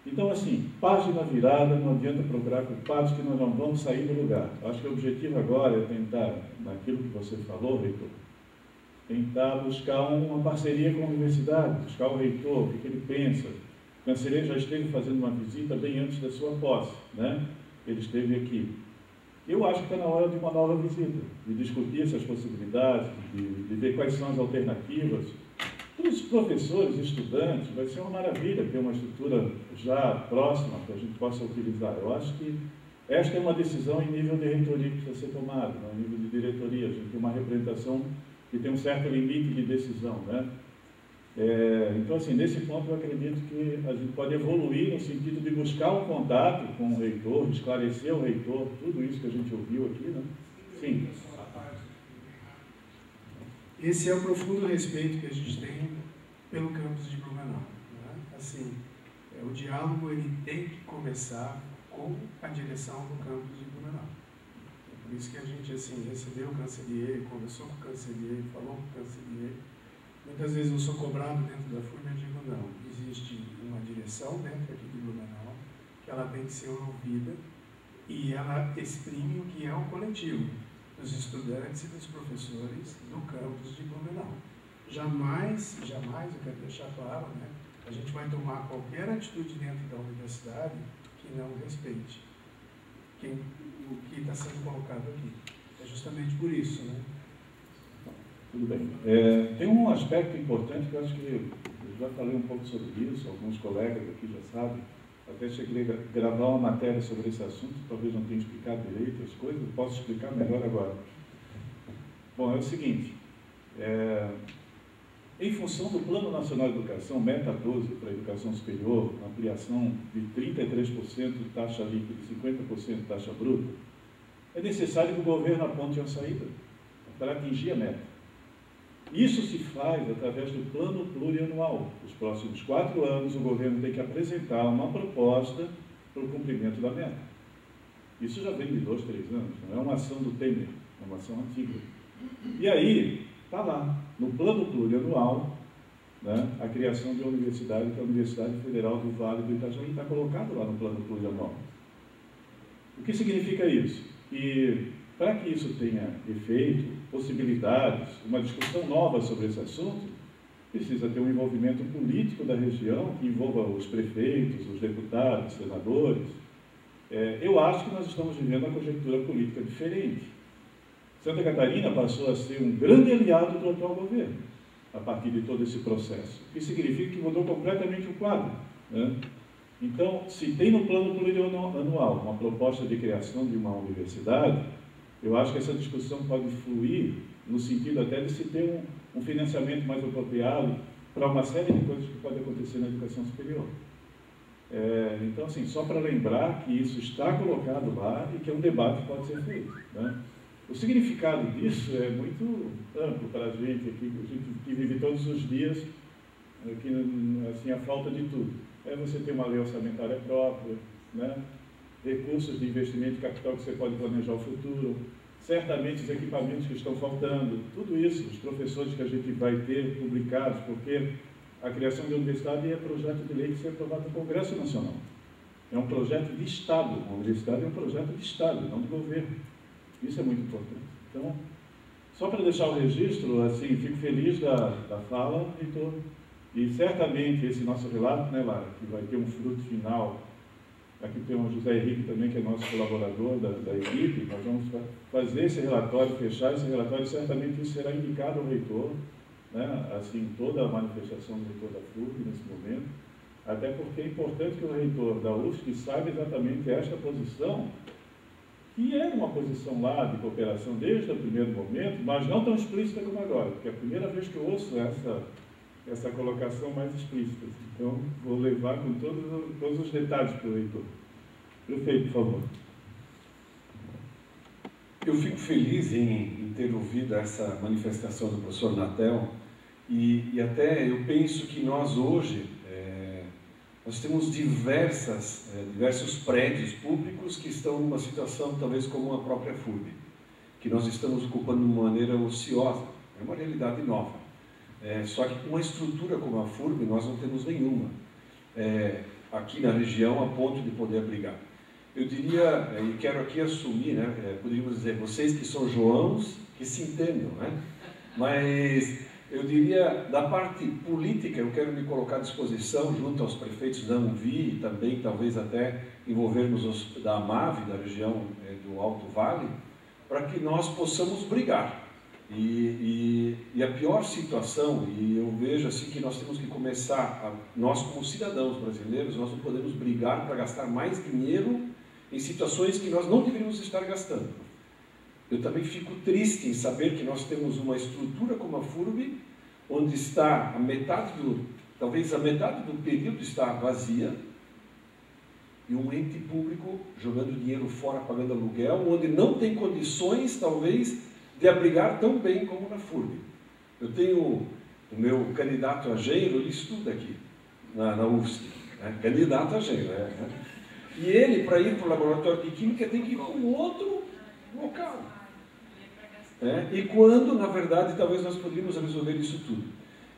Então, assim, página virada, não adianta procurar culpados que nós não vamos sair do lugar. Acho que o objetivo agora é tentar, naquilo que você falou, reitor, tentar buscar uma parceria com a universidade, buscar o reitor, o que ele pensa. O cancereiro já esteve fazendo uma visita bem antes da sua posse, né? Ele esteve aqui. Eu acho que está na hora de uma nova visita, de discutir essas possibilidades, de ver quais são as alternativas. Todos os professores, estudantes, vai ser uma maravilha ter uma estrutura já próxima que a gente possa utilizar. Eu acho que esta é uma decisão em nível de reitoria que precisa ser tomada, em nível de diretoria. A gente tem uma representação que tem um certo limite de decisão, né? Então, assim, nesse ponto eu acredito que a gente pode evoluir no sentido de buscar um contato com o reitor, esclarecer o reitor, tudo isso que a gente ouviu aqui, né? Sim. Esse é o profundo respeito que a gente tem pelo campus de Blumenau. Né? Assim, o diálogo ele tem que começar com a direção do campus de Blumenau. É por isso que a gente assim, recebeu o canceler, conversou com o canceler, falou com o canceler. Muitas vezes eu sou cobrado dentro da FURB e digo, não, existe uma direção dentro aqui de Blumenau, que ela tem que ser ouvida e ela exprime o que é o coletivo dos estudantes e dos professores do campus de Blumenau. Jamais, eu quero deixar claro, né, a gente vai tomar qualquer atitude dentro da universidade que não respeite o que está sendo colocado aqui. É justamente por isso, né? Tudo bem. Tem um aspecto importante que eu acho que eu já falei um pouco sobre isso, alguns colegas aqui já sabem, até cheguei a gravar uma matéria sobre esse assunto, talvez não tenha explicado direito as coisas, posso explicar melhor agora. Bom, é o seguinte, em função do Plano Nacional de Educação, Meta 12 para a Educação Superior, ampliação de 33% de taxa líquida e 50% de taxa bruta, é necessário que o governo aponte uma saída para atingir a meta. Isso se faz através do plano plurianual. Nos próximos 4 anos, o governo tem que apresentar uma proposta para o cumprimento da meta. Isso já vem de 2, 3 anos, não é uma ação do Temer, é uma ação antiga. E aí, está lá, no plano plurianual, né, a criação de uma universidade, que é a Universidade Federal do Vale do Itajaí, está colocado lá no plano plurianual. O que significa isso? E para que isso tenha efeito, possibilidades, uma discussão nova sobre esse assunto, precisa ter um envolvimento político da região, que envolva os prefeitos, os deputados, os senadores. Eu acho que nós estamos vivendo uma conjuntura política diferente. Santa Catarina passou a ser um grande aliado do atual governo, a partir de todo esse processo, o que significa que mudou completamente o quadro, né? Então, se tem no plano plurianual uma proposta de criação de uma universidade, eu acho que essa discussão pode fluir no sentido até de se ter um financiamento mais apropriado para uma série de coisas que podem acontecer na educação superior. Então, assim, só para lembrar que isso está colocado lá e que é um debate que pode ser feito, né? O significado disso é muito amplo para a gente aqui, que vive todos os dias, assim, a falta de tudo. É você ter uma lei orçamentária própria, né? Recursos de investimento de capital que você pode planejar o futuro, certamente os equipamentos que estão faltando, tudo isso, os professores que a gente vai ter publicados, porque a criação de universidade é projeto de lei que será aprovado no Congresso Nacional. É um projeto de Estado, a universidade é um projeto de Estado, não de governo. Isso é muito importante. Então, só para deixar o registro, assim, fico feliz da fala, reitor, e certamente esse nosso relato, né, Lara, que vai ter um fruto final. Aqui tem o José Henrique também, que é nosso colaborador da equipe. Nós vamos fazer esse relatório, fechar esse relatório, e certamente isso será indicado ao reitor, né, assim, toda a manifestação do reitor da FURB nesse momento, até porque é importante que o reitor da UFSC saiba exatamente esta posição, que é uma posição lá de cooperação desde o primeiro momento, mas não tão explícita como agora, porque é a primeira vez que eu ouço essa colocação mais explícita. Então, vou levar com todos os detalhes para o reitor. Prefeito, por favor. Eu fico feliz em ter ouvido essa manifestação do professor Natel e até eu penso que nós hoje, nós temos diversos prédios públicos que estão numa situação talvez como a própria FURB, que nós estamos ocupando de uma maneira ociosa, é uma realidade nova. Só que com uma estrutura como a FURB nós não temos nenhuma aqui na região a ponto de poder abrigar. Eu diria, e quero aqui assumir, né, poderíamos dizer, vocês que são joãos, que se entendam, né? Mas eu diria, da parte política, eu quero me colocar à disposição, junto aos prefeitos da Anvi, e também talvez até envolvermos os da AMAV, da região do Alto Vale, para que nós possamos brigar. E a pior situação, e eu vejo assim que nós temos que começar, nós como cidadãos brasileiros, nós não podemos brigar para gastar mais dinheiro em situações que nós não deveríamos estar gastando. Eu também fico triste em saber que nós temos uma estrutura como a FURB, onde está talvez a metade do período está vazia, e um ente público jogando dinheiro fora, pagando aluguel, onde não tem condições, talvez, de abrigar tão bem como na FURB. Eu tenho o meu candidato a genro, ele estuda aqui, na UFSC, né? Candidato a genro, né? E ele, para ir para o laboratório de química, tem que ir para um outro local. E quando, na verdade, talvez nós poderíamos resolver isso tudo.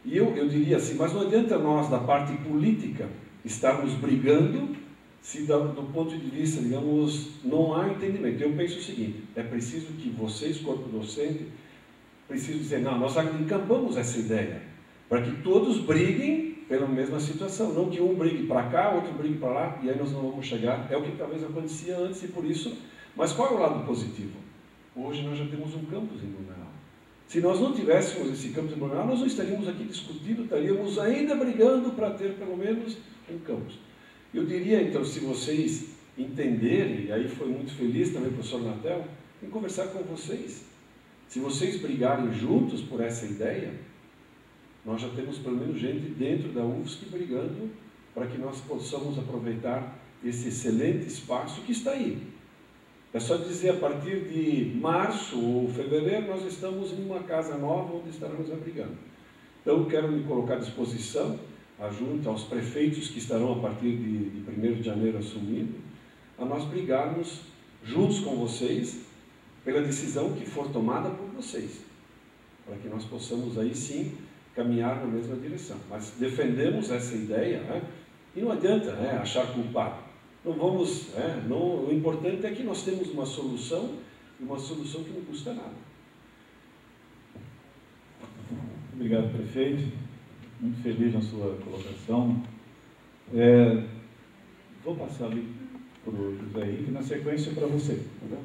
E eu diria assim, mas não adianta nós, da parte política, estarmos brigando se do ponto de vista, digamos, não há entendimento. Eu penso o seguinte, é preciso que vocês, corpo docente, precisam dizer, não, nós encampamos essa ideia, para que todos briguem pela mesma situação, não que um brigue para cá, outro brigue para lá, e aí nós não vamos chegar. É o que talvez acontecia antes e por isso, mas qual é o lado positivo? Hoje nós já temos um campus em Blumenau. Se nós não tivéssemos esse campus em Blumenau, nós não estaríamos aqui discutindo, estaríamos ainda brigando para ter pelo menos um campus. Eu diria, então, se vocês entenderem, e aí foi muito feliz também o professor Natel, em conversar com vocês. Se vocês brigarem juntos por essa ideia, nós já temos pelo menos gente dentro da UFSC brigando para que nós possamos aproveitar esse excelente espaço que está aí. É só dizer, a partir de março ou fevereiro, nós estamos em uma casa nova onde estaremos abrigando. Então, eu quero me colocar à disposição, junto aos prefeitos que estarão a partir de 1º de janeiro assumindo, a nós brigarmos juntos com vocês pela decisão que for tomada por vocês, para que nós possamos aí sim caminhar na mesma direção. Mas defendemos essa ideia, né? E não adianta, né, achar culpado. Não vamos, o importante é que nós temos uma solução, e uma solução que não custa nada. Obrigado, prefeito. Muito feliz na sua colocação. Vou passar ali para o José Henrique, na sequência para você. Tá bom?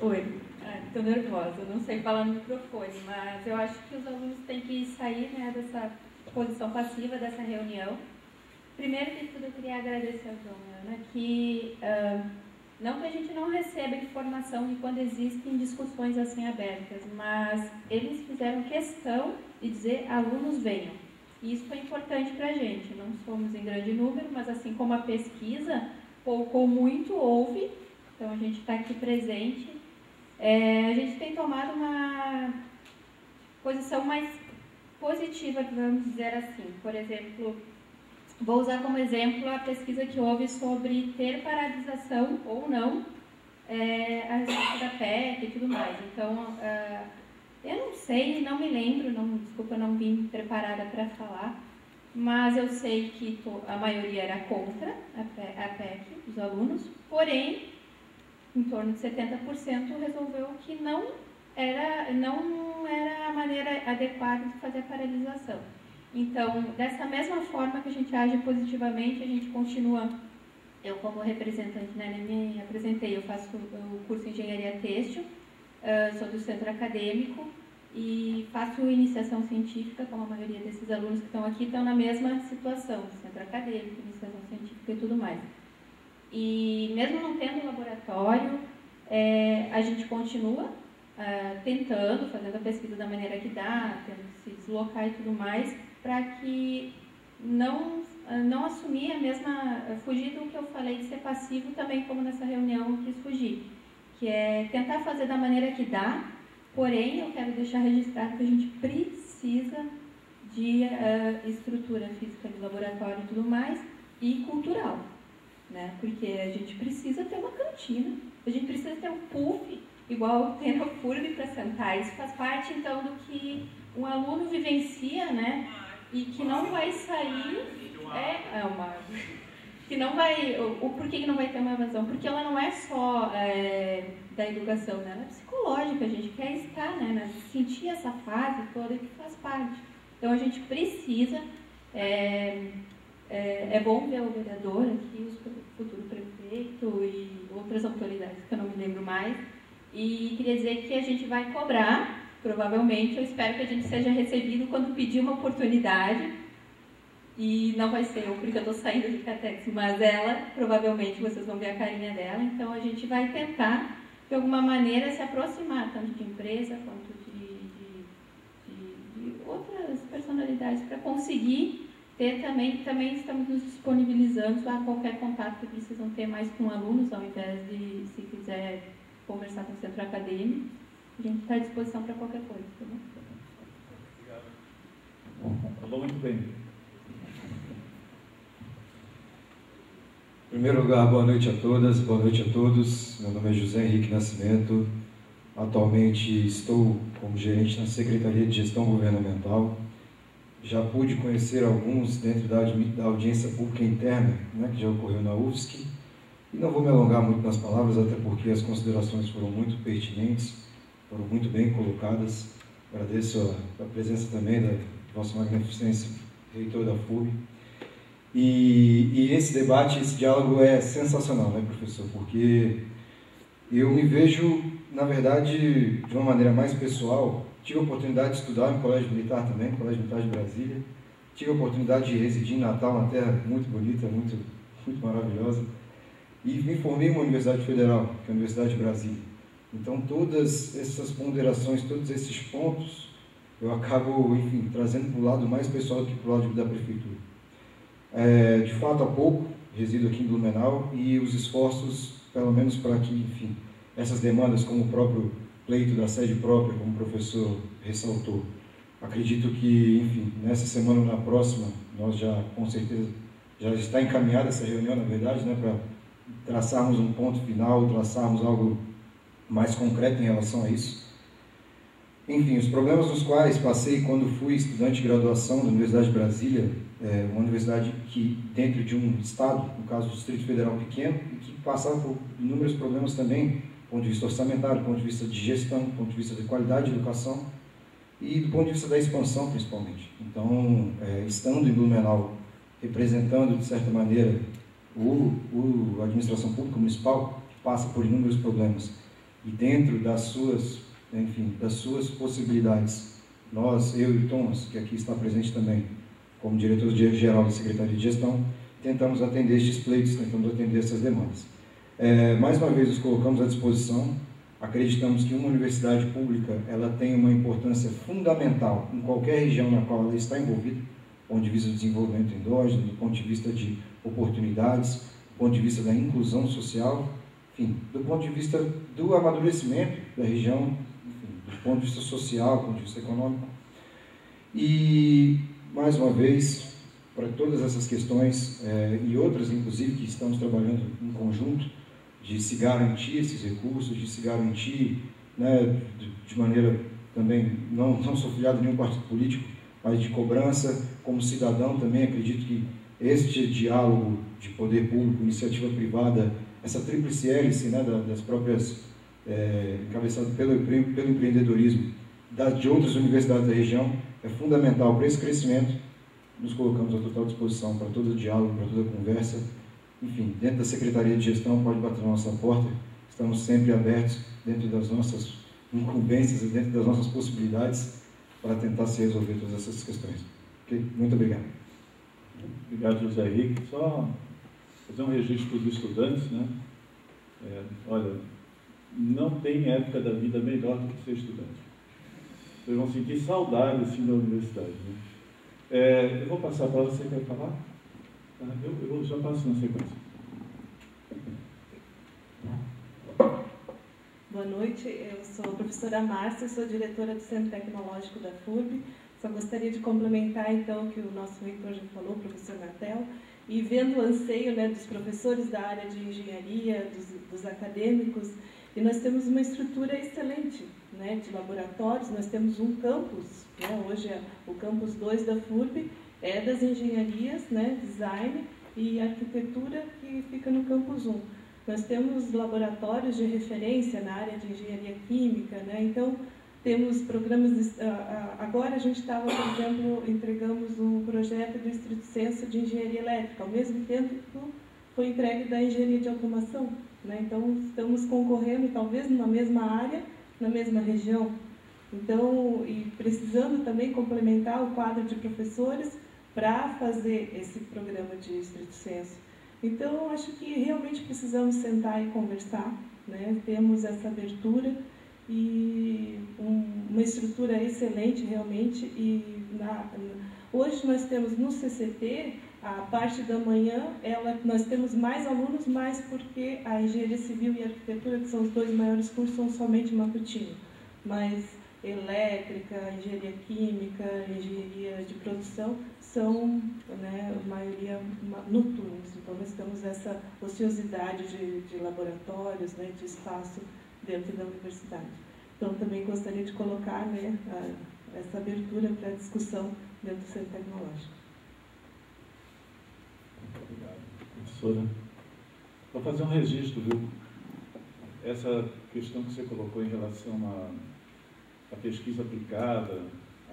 Oi, estou nervosa, não sei falar no microfone, mas eu acho que os alunos têm que sair, né, dessa posição passiva dessa reunião. Primeiro de tudo, eu queria agradecer ao João e Ana que não que a gente não receba informação de quando existem discussões assim abertas, mas eles fizeram questão de dizer alunos venham. E isso foi importante para a gente. Não somos em grande número, mas assim como a pesquisa, pouco ou muito houve, então a gente está aqui presente. A gente tem tomado uma posição mais positiva, vamos dizer assim. Por exemplo, vou usar como exemplo a pesquisa que houve sobre ter paralisação ou não a respeito da PEC e tudo mais. Então, eu não sei, não me lembro, desculpa, não vim preparada para falar, mas eu sei que a maioria era contra a PEC, os alunos, porém, em torno de 70% resolveu que não era a maneira adequada de fazer a paralisação. Então, dessa mesma forma que a gente age positivamente, a gente continua. Eu, como representante, né, me apresentei, eu faço o curso de Engenharia Têxtil, sou do centro acadêmico e faço iniciação científica, como a maioria desses alunos que estão aqui estão na mesma situação, centro acadêmico, iniciação científica e tudo mais. E mesmo não tendo laboratório, a gente continua tentando, fazendo a pesquisa da maneira que dá, tendo que se deslocar e tudo mais, para que não assumir fugir do que eu falei de ser passivo também, como nessa reunião eu quis fugir, que é tentar fazer da maneira que dá, porém eu quero deixar registrado que a gente precisa de estrutura física de laboratório e tudo mais, e cultural, né? Porque a gente precisa ter uma cantina, a gente precisa ter um puff, igual tem na FURB para sentar. Isso faz parte, então, do que um aluno vivencia, né? E que não vai sair... que não vai... Por que não vai ter uma evasão? Porque ela não é só da educação, né? Ela é psicológica, a gente quer estar, né? Sentir essa fase toda que faz parte. Então, a gente precisa... É bom ver o vereador aqui, o futuro prefeito e outras autoridades que eu não me lembro mais. E queria dizer que a gente vai cobrar, provavelmente, eu espero que a gente seja recebido quando pedir uma oportunidade. E não vai ser eu, porque eu estou saindo de Catex, mas ela, provavelmente, vocês vão ver a carinha dela. Então, a gente vai tentar, de alguma maneira, se aproximar, tanto de empresa quanto de outras personalidades, para conseguir ter também estamos nos disponibilizando a qualquer contato que precisam ter mais com alunos, ao invés de, se quiser conversar com o centro acadêmico, a gente está à disposição para qualquer coisa. Tá bom? Obrigado. Falou muito bem. Em primeiro lugar, boa noite a todas, boa noite a todos. Meu nome é José Henrique Nascimento. Atualmente estou como gerente na Secretaria de Gestão Governamental. Já pude conhecer alguns dentro da audiência pública interna, né, que já ocorreu na UFSC. E não vou me alongar muito nas palavras, até porque as considerações foram muito pertinentes, foram muito bem colocadas. Agradeço a presença também da Vossa Magnificência, reitor da FURB. E esse debate, esse diálogo é sensacional, né, professor? Porque eu me vejo, na verdade, de uma maneira mais pessoal. Tive a oportunidade de estudar no Colégio Militar também, Colégio Militar de Brasília. Tive a oportunidade de residir em Natal, uma terra muito bonita, muito maravilhosa. E me formei em uma Universidade Federal, que é a Universidade de Brasília. Então, todas essas ponderações, todos esses pontos, eu acabo, enfim, trazendo para o lado mais pessoal do que para o lado da Prefeitura. De fato, há pouco, resido aqui em Blumenau, e os esforços, pelo menos para que, enfim, essas demandas, como o próprio pleito da sede própria, como o professor ressaltou, acredito que, enfim, nessa semana ou na próxima, nós já, com certeza, já está encaminhada essa reunião, na verdade, né, para traçarmos um ponto final, traçarmos algo mais concreto em relação a isso. Enfim, os problemas nos quais passei quando fui estudante de graduação da Universidade de Brasília, uma universidade que, dentro de um estado, no caso do Distrito Federal pequeno, e que passava por inúmeros problemas também, do ponto de vista orçamentário, do ponto de vista de gestão, do ponto de vista de qualidade de educação e do ponto de vista da expansão, principalmente. Então, estando em Blumenau, representando, de certa maneira, a administração pública municipal, que passa por inúmeros problemas, e dentro das suas, enfim, das suas possibilidades, nós, eu e o Thomas, que aqui está presente também, como diretor-geral da Secretaria de Gestão, tentamos atender estes pleitos, tentamos atender essas demandas. Mais uma vez, nos colocamos à disposição. Acreditamos que uma universidade pública ela tem uma importância fundamental em qualquer região na qual ela está envolvida, do ponto de vista do desenvolvimento endógeno, do ponto de vista de oportunidades, do ponto de vista da inclusão social, enfim, do ponto de vista do amadurecimento da região, enfim, do ponto de vista social, do ponto de vista econômico. E, mais uma vez, para todas essas questões e outras, inclusive, que estamos trabalhando em conjunto, de se garantir esses recursos, de se garantir, né, de maneira também, não sou filiado a nenhum partido político, mas de cobrança. Como cidadão também acredito que este diálogo de poder público, iniciativa privada, essa tríplice hélice, né, das próprias, encabeçado pelo empreendedorismo de outras universidades da região, é fundamental para esse crescimento. Nos colocamos à total disposição para todo o diálogo, para toda a conversa. Enfim, dentro da Secretaria de Gestão, pode bater na nossa porta, estamos sempre abertos, dentro das nossas incumbências e dentro das nossas possibilidades, para tentar se resolver todas essas questões. Okay? Muito obrigado. Obrigado, José Henrique. Só fazer um registro para os estudantes, né? Olha, não tem época da vida melhor do que ser estudante. Vocês vão sentir saudade, assim, da universidade, né? Eu vou passar a palavra, você quer falar? Eu já passo na sequência. Boa noite, eu sou a professora Márcia, sou diretora do Centro Tecnológico da FURB. Só gostaria de complementar, então, o que o nosso reitor já falou, o professor Natel, e vendo o anseio, né, dos professores da área de engenharia, dos acadêmicos, e nós temos uma estrutura excelente, né, de laboratórios. Nós temos um campus, né, hoje o campus 2 da FURB é das engenharias, né, design e arquitetura, que fica no campus 1. Nós temos laboratórios de referência na área de engenharia química, né, então temos programas, agora a gente estava, por exemplo, entregamos um projeto do estrito senso de engenharia elétrica, ao mesmo tempo que foi entregue da engenharia de automação, né? Então estamos concorrendo talvez numa mesma área, na mesma região, então, e precisando também complementar o quadro de professores para fazer esse programa de estrito senso. Então, acho que realmente precisamos sentar e conversar, né? Temos essa abertura e uma estrutura excelente realmente, e hoje nós temos no CCT, a parte da manhã, nós temos mais alunos, mas porque a engenharia civil e a arquitetura, que são os dois maiores cursos, são somente matutino, mas elétrica, engenharia química, engenharia de produção são, né, a maioria noturnos. Então nós temos essa ociosidade de laboratórios, né, de espaço dentro da universidade. Então, também gostaria de colocar, né, essa abertura para a discussão dentro do Centro Tecnológico. Obrigado, professora. Vou fazer um registro, viu? Essa questão que você colocou em relação à pesquisa aplicada,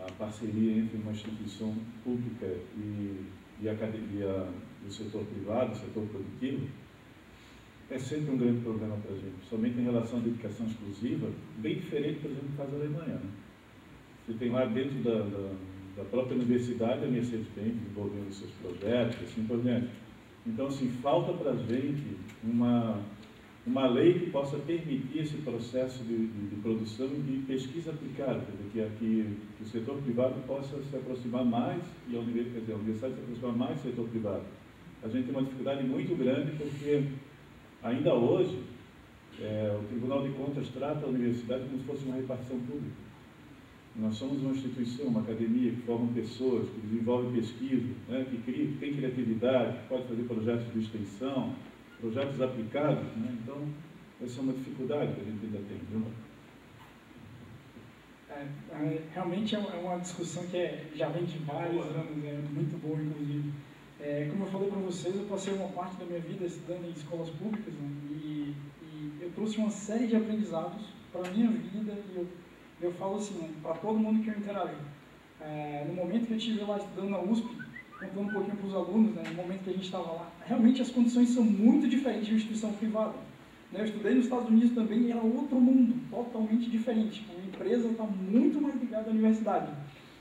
a parceria entre uma instituição pública e a academia do setor privado, do setor produtivo, é sempre um grande problema para a gente, somente em relação à dedicação exclusiva, bem diferente, por exemplo, do caso da Alemanha, né? Você tem lá dentro da própria universidade a Mercedes-Benz desenvolvendo seus projetos, assim por diante. Então, assim, falta para a gente uma lei que possa permitir esse processo de produção e de pesquisa aplicada, quer dizer, que o setor privado possa se aproximar mais, e a universidade se aproximar mais do setor privado. A gente tem uma dificuldade muito grande porque ainda hoje, o Tribunal de Contas trata a universidade como se fosse uma repartição pública. Nós somos uma instituição, uma academia que forma pessoas, que desenvolve pesquisa, né, que tem criatividade, que pode fazer projetos de extensão, projetos aplicados, né? Então, essa é uma dificuldade que a gente ainda tem, viu? Realmente é uma discussão que já vem de vários anos, é muito boa, inclusive. Como eu falei para vocês, eu passei uma parte da minha vida estudando em escolas públicas, né? E eu trouxe uma série de aprendizados para a minha vida, e eu falo assim, né, para todo mundo que eu interajo. No momento que eu estive lá estudando na USP, contando um pouquinho para os alunos, né, no momento que a gente estava lá, realmente as condições são muito diferentes de uma instituição privada. Né, eu estudei nos Estados Unidos também e era outro mundo, totalmente diferente. A empresa está muito mais ligada à universidade.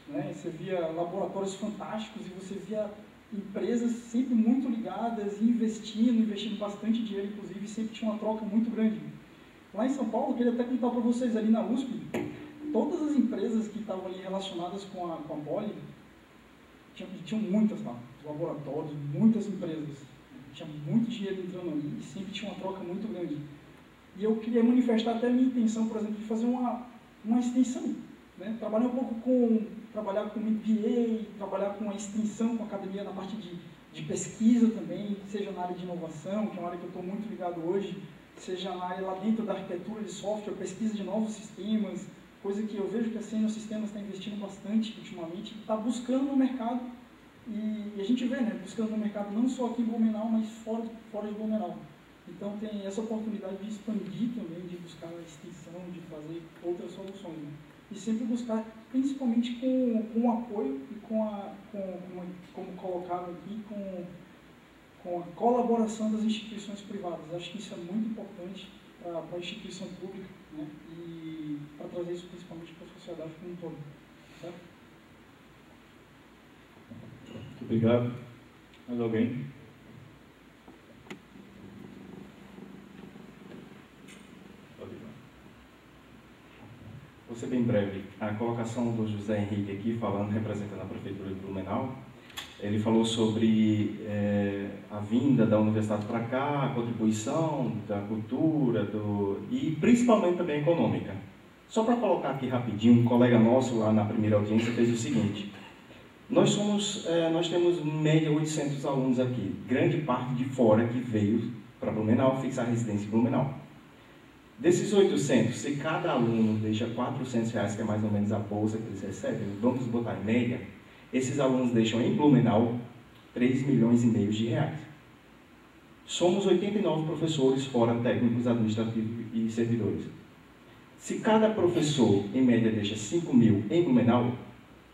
Né, você via laboratórios fantásticos e você via empresas sempre muito ligadas e investindo bastante dinheiro, inclusive, sempre tinha uma troca muito grande. Lá em São Paulo, eu queria até contar para vocês, ali na USP, todas as empresas que estavam ali relacionadas com a Poli, tinham muitas lá, laboratórios, muitas empresas, tinha muito dinheiro entrando ali e sempre tinha uma troca muito grande. E eu queria manifestar até a minha intenção, por exemplo, de fazer uma extensão, né? Trabalhar com MBA, trabalhar com a extensão, com a academia na parte de pesquisa também, seja na área de inovação, que é uma área que eu estou muito ligado hoje, seja na área lá dentro da arquitetura de software, pesquisa de novos sistemas, coisa que eu vejo que a Senior Sistemas está investindo bastante ultimamente, está buscando no mercado, e a gente vê, né, buscando no mercado não só aqui em Blumenau, mas fora de Blumenau. Então tem essa oportunidade de expandir também, de buscar a extensão, de fazer outras soluções, né? E sempre buscar, principalmente com o apoio e como colocaram aqui, com a colaboração das instituições privadas. Acho que isso é muito importante para a instituição pública, né? E para trazer isso principalmente para a sociedade como um todo. Certo? Muito obrigado. Mais alguém? Vou ser bem breve. A colocação do José Henrique aqui, falando, representando a Prefeitura de Blumenau, ele falou sobre a vinda da universidade para cá, a contribuição da cultura e principalmente também econômica. Só para colocar aqui rapidinho, um colega nosso lá na primeira audiência fez o seguinte: nós temos em média 800 alunos aqui, grande parte de fora que veio para Blumenau, fixar residência em Blumenau. Desses 800, se cada aluno deixa R$400, que é mais ou menos a bolsa que eles recebem, vamos botar em média, esses alunos deixam em Blumenau R$3,5 milhões. Somos 89 professores, fora técnicos, administrativos e servidores. Se cada professor, em média, deixa R$5.000 em Blumenau,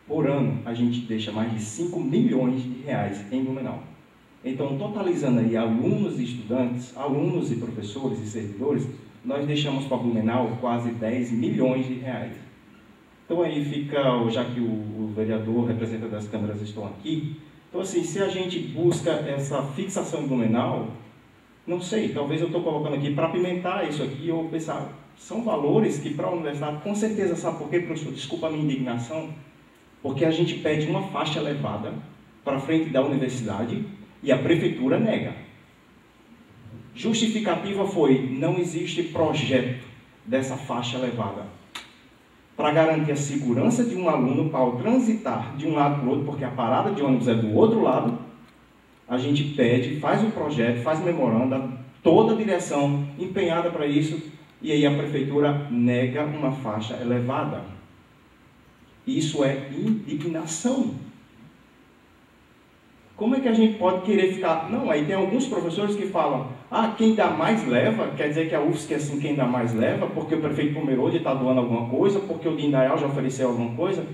por ano, a gente deixa mais de R$5 milhões em Blumenau. Então, totalizando aí alunos e estudantes, alunos e professores e servidores, nós deixamos para Blumenau quase R$10 milhões. Então aí fica, já que o vereador, representante das câmaras estão aqui, então assim, se a gente busca essa fixação em Blumenau, não sei, talvez eu estou colocando aqui para apimentar isso aqui, ou pensar, são valores que para a universidade, com certeza, sabe por quê, professor? Desculpa a minha indignação, porque a gente pede uma faixa elevada para frente da universidade e a prefeitura nega. Justificativa foi, não existe projeto dessa faixa elevada para garantir a segurança de um aluno ao transitar de um lado para o outro, porque a parada de ônibus é do outro lado. A gente pede, faz o projeto, faz o memorando, toda a direção empenhada para isso, e aí a prefeitura nega uma faixa elevada. Isso é indignação. Como é que a gente pode querer ficar... Não, aí tem alguns professores que falam, quem dá mais leva, quer dizer que a UFSC é assim, quem dá mais leva, porque o prefeito Pomerode está doando alguma coisa, porque o Dindaial já ofereceu alguma coisa,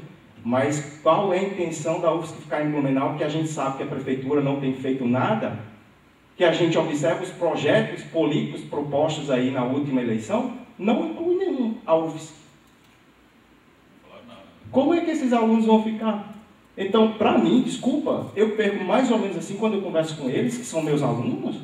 mas qual é a intenção da UFSC ficar em Blumenau, que a gente sabe que a prefeitura não tem feito nada, que a gente observa os projetos políticos propostos aí na última eleição, não inclui nenhum a UFSC. Como é que esses alunos vão ficar? Então, para mim, desculpa, eu perco mais ou menos assim quando eu converso com eles, que são meus alunos.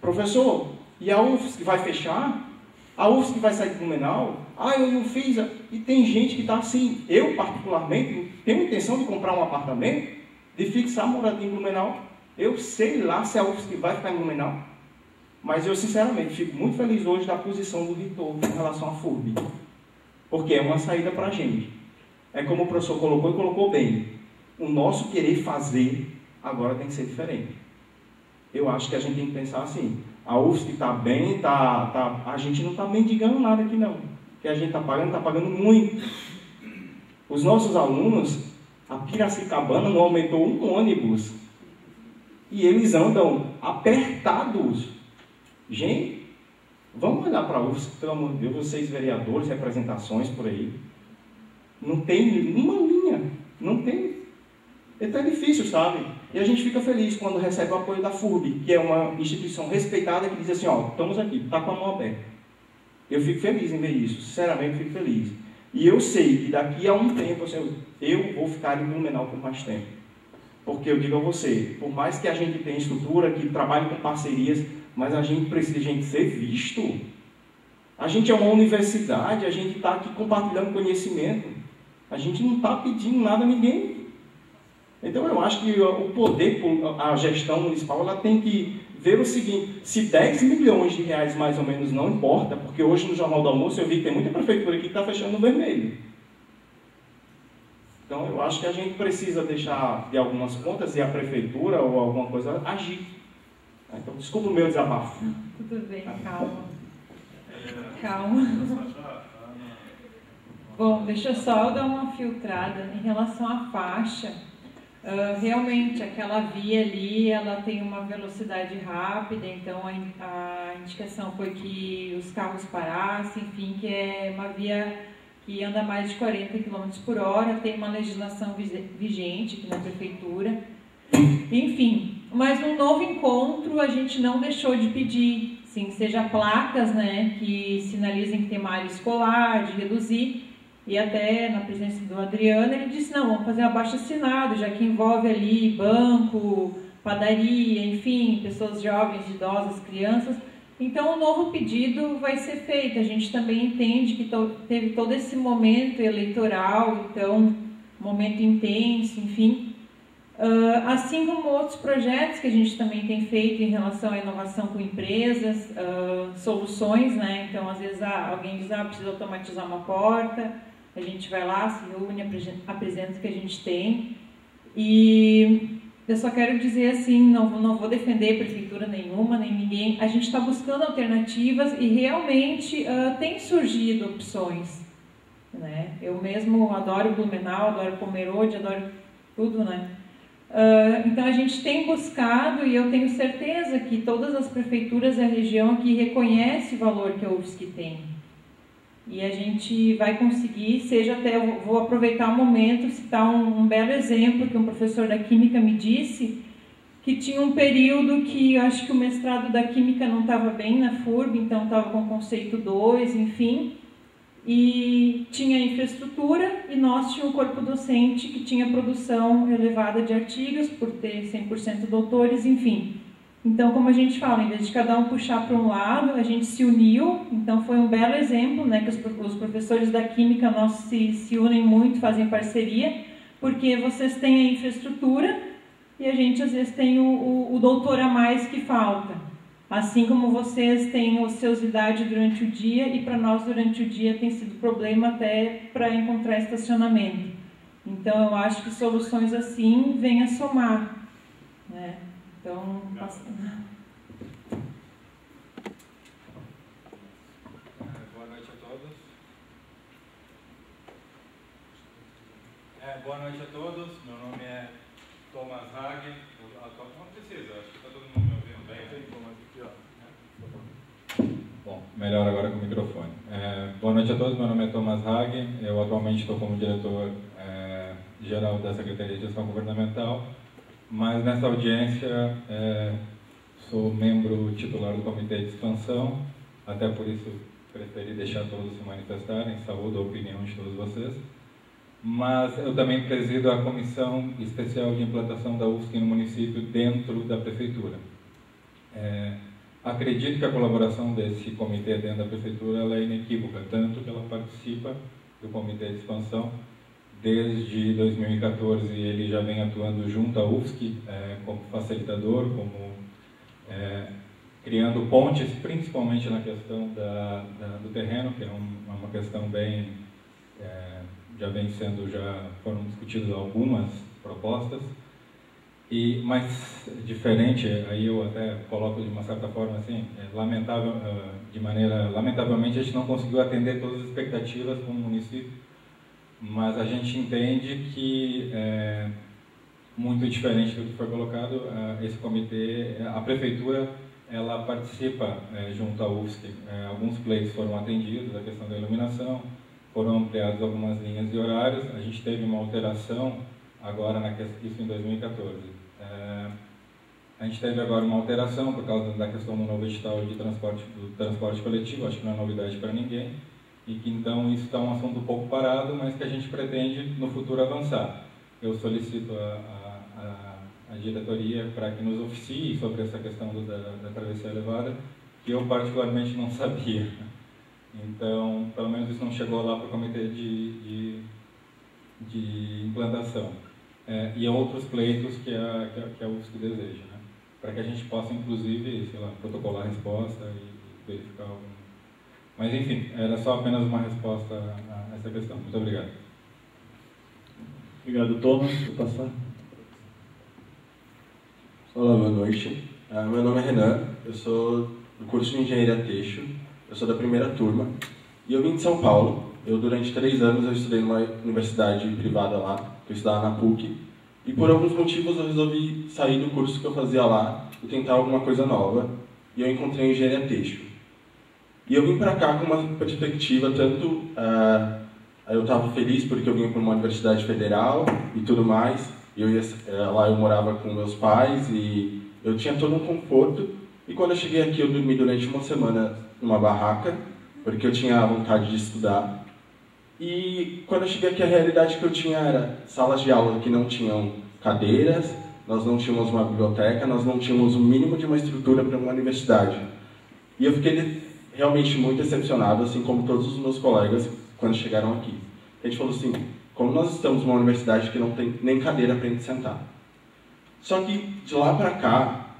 Professor, e a UFSC vai fechar? A UFSC vai sair de Blumenau? Eu não fiz. E tem gente que está assim. Eu, particularmente, tenho intenção de comprar um apartamento, de fixar moradia em Blumenau. Eu sei lá se a UFSC vai ficar em Blumenau. Mas eu, sinceramente, fico muito feliz hoje da posição do Vitor em relação à FURB. Porque é uma saída para a gente. É como o professor colocou e colocou bem. O nosso querer fazer agora tem que ser diferente. Eu acho que a gente tem que pensar assim. A UFSC está bem, a gente não está mendigando nada aqui não. O que a gente está pagando muito. Os nossos alunos, a Piracicabana não aumentou um ônibus. E eles andam apertados. Gente, vamos olhar para a UFSC, pelo amor de Deus, vocês vereadores, representações por aí. Não tem uma linha, não tem. Então é difícil, sabe? E a gente fica feliz quando recebe o apoio da FURB, que é uma instituição respeitada que diz assim, estamos aqui, está com a mão aberta. Eu fico feliz em ver isso, sinceramente fico feliz. E eu sei que daqui a um tempo, assim, eu vou ficar em Blumenau por mais tempo. Porque eu digo a você, por mais que a gente tenha estrutura, que trabalhe com parcerias, mas a gente precisa ser visto. A gente é uma universidade, a gente está aqui compartilhando conhecimento. A gente não está pedindo nada a ninguém. Então eu acho que o poder, a gestão municipal, ela tem que ver o seguinte, se 10 milhões de reais mais ou menos não importa, porque hoje no Jornal do Almoço eu vi que tem muita prefeitura aqui que está fechando no vermelho. Então eu acho que a gente precisa deixar de algumas contas e a prefeitura ou alguma coisa agir. Então desculpa o meu desabafo. Tudo bem, calma. Calma. Bom, deixa eu só dar uma filtrada em relação à faixa. Realmente, aquela via ali, ela tem uma velocidade rápida, então a indicação foi que os carros parassem, enfim, que é uma via que anda mais de 40 km por hora, tem uma legislação vigente aqui na prefeitura. Enfim, mas no novo encontro a gente não deixou de pedir, sim, seja placas, né, que sinalizem que tem uma área escolar, de reduzir. E até na presença do Adriano, ele disse, não, vamos fazer um abaixo-assinado, já que envolve ali banco, padaria, enfim, pessoas jovens, idosas, crianças. Então, o novo pedido vai ser feito. A gente também entende que teve todo esse momento eleitoral, então, momento intenso, enfim. Assim como outros projetos que a gente também tem feito em relação à inovação com empresas, soluções, né? Então, às vezes, alguém diz, precisa automatizar uma porta. A gente vai lá, se reúne, apresenta o que a gente tem. E eu só quero dizer assim, não vou defender prefeitura nenhuma, nem ninguém. A gente está buscando alternativas e realmente tem surgido opções. Né? Eu mesmo adoro Blumenau, adoro Pomerode, adoro tudo, né? Então a gente tem buscado e eu tenho certeza que todas as prefeituras da região aqui reconhecem o valor que a UFSC tem. E a gente vai conseguir, eu vou aproveitar o momento, citar um belo exemplo que um professor da Química me disse, que tinha um período que eu acho que o mestrado da Química não estava bem na FURB, então estava com conceito 2, enfim, e tinha infraestrutura, e nós tínhamos um corpo docente que tinha produção elevada de artigos, por ter 100% doutores, enfim. Então, como a gente fala, em vez de cada um puxar para um lado, a gente se uniu. Então, foi um belo exemplo, né, que os professores da Química nossos se unem muito, fazem parceria, porque vocês têm a infraestrutura e a gente, às vezes, tem o doutor a mais que falta. Assim como vocês têm ociosidade durante o dia e para nós, durante o dia, tem sido problema até para encontrar estacionamento. Então, eu acho que soluções assim vêm a somar, né? Então, boa noite a todos. Boa noite a todos. Meu nome é Thomas Hagen. Não precisa, acho que está todo mundo me ouvindo bem. Bom, melhor agora com o microfone. Boa noite a todos. Meu nome é Thomas Hagen. Eu atualmente estou como diretor geral da Secretaria de Gestão Governamental. Mas nessa audiência sou membro titular do Comitê de Expansão, até por isso preferi deixar todos se manifestarem, saúdo a opinião de todos vocês. Mas eu também presido a Comissão Especial de Implantação da UFSC no município dentro da Prefeitura. Acredito que a colaboração desse comitê dentro da Prefeitura ela é inequívoca, tanto que ela participa do Comitê de Expansão. Desde 2014 ele já vem atuando junto à UFSC como facilitador, como criando pontes, principalmente na questão do terreno, que é uma questão bem, já foram discutidas algumas propostas, mas diferente, aí eu até coloco de uma certa forma assim, lamentavelmente a gente não conseguiu atender todas as expectativas como município, mas a gente entende que, muito diferente do que foi colocado, esse comitê, a prefeitura, ela participa junto à UFSC. Alguns pleitos foram atendidos, a questão da iluminação, foram ampliadas algumas linhas e horários. A gente teve uma alteração agora, isso em 2014. A gente teve agora uma alteração por causa da questão do novo edital do transporte coletivo, acho que não é novidade para ninguém. E que então isso está um assunto um pouco parado, mas que a gente pretende no futuro avançar. Eu solicito a diretoria para que nos oficie sobre essa questão da travessia elevada, que eu particularmente não sabia. Então, pelo menos isso não chegou lá para o comitê de implantação. E outros pleitos que a UFSC deseja, né? Para que a gente possa, inclusive, protocolar a resposta e verificar algum. Mas, enfim, era só apenas uma resposta a essa questão. Muito obrigado. Obrigado, Thomas. Vou passar. Olá, boa noite. Meu nome é Renan, eu sou do curso de Engenharia Têxtil, eu sou da primeira turma. E eu vim de São Paulo, durante 3 anos, eu estudei numa universidade privada lá, que eu estudava na PUC, e por alguns motivos eu resolvi sair do curso que eu fazia lá e tentar alguma coisa nova, e eu encontrei engenharia têxtil. E eu vim para cá com uma perspectiva tanto... eu estava feliz porque eu vinha para uma universidade federal e tudo mais, lá eu morava com meus pais e eu tinha todo um conforto. E quando eu cheguei aqui, eu dormi durante uma semana numa barraca, porque eu tinha vontade de estudar. E quando eu cheguei aqui, a realidade que eu tinha era salas de aula que não tinham cadeiras, nós não tínhamos uma biblioteca, nós não tínhamos o mínimo de uma estrutura para uma universidade. E eu fiquei realmente muito decepcionado, assim como todos os meus colegas, quando chegaram aqui. A gente falou assim, como nós estamos numa universidade que não tem nem cadeira para a gente sentar. Só que de lá para cá,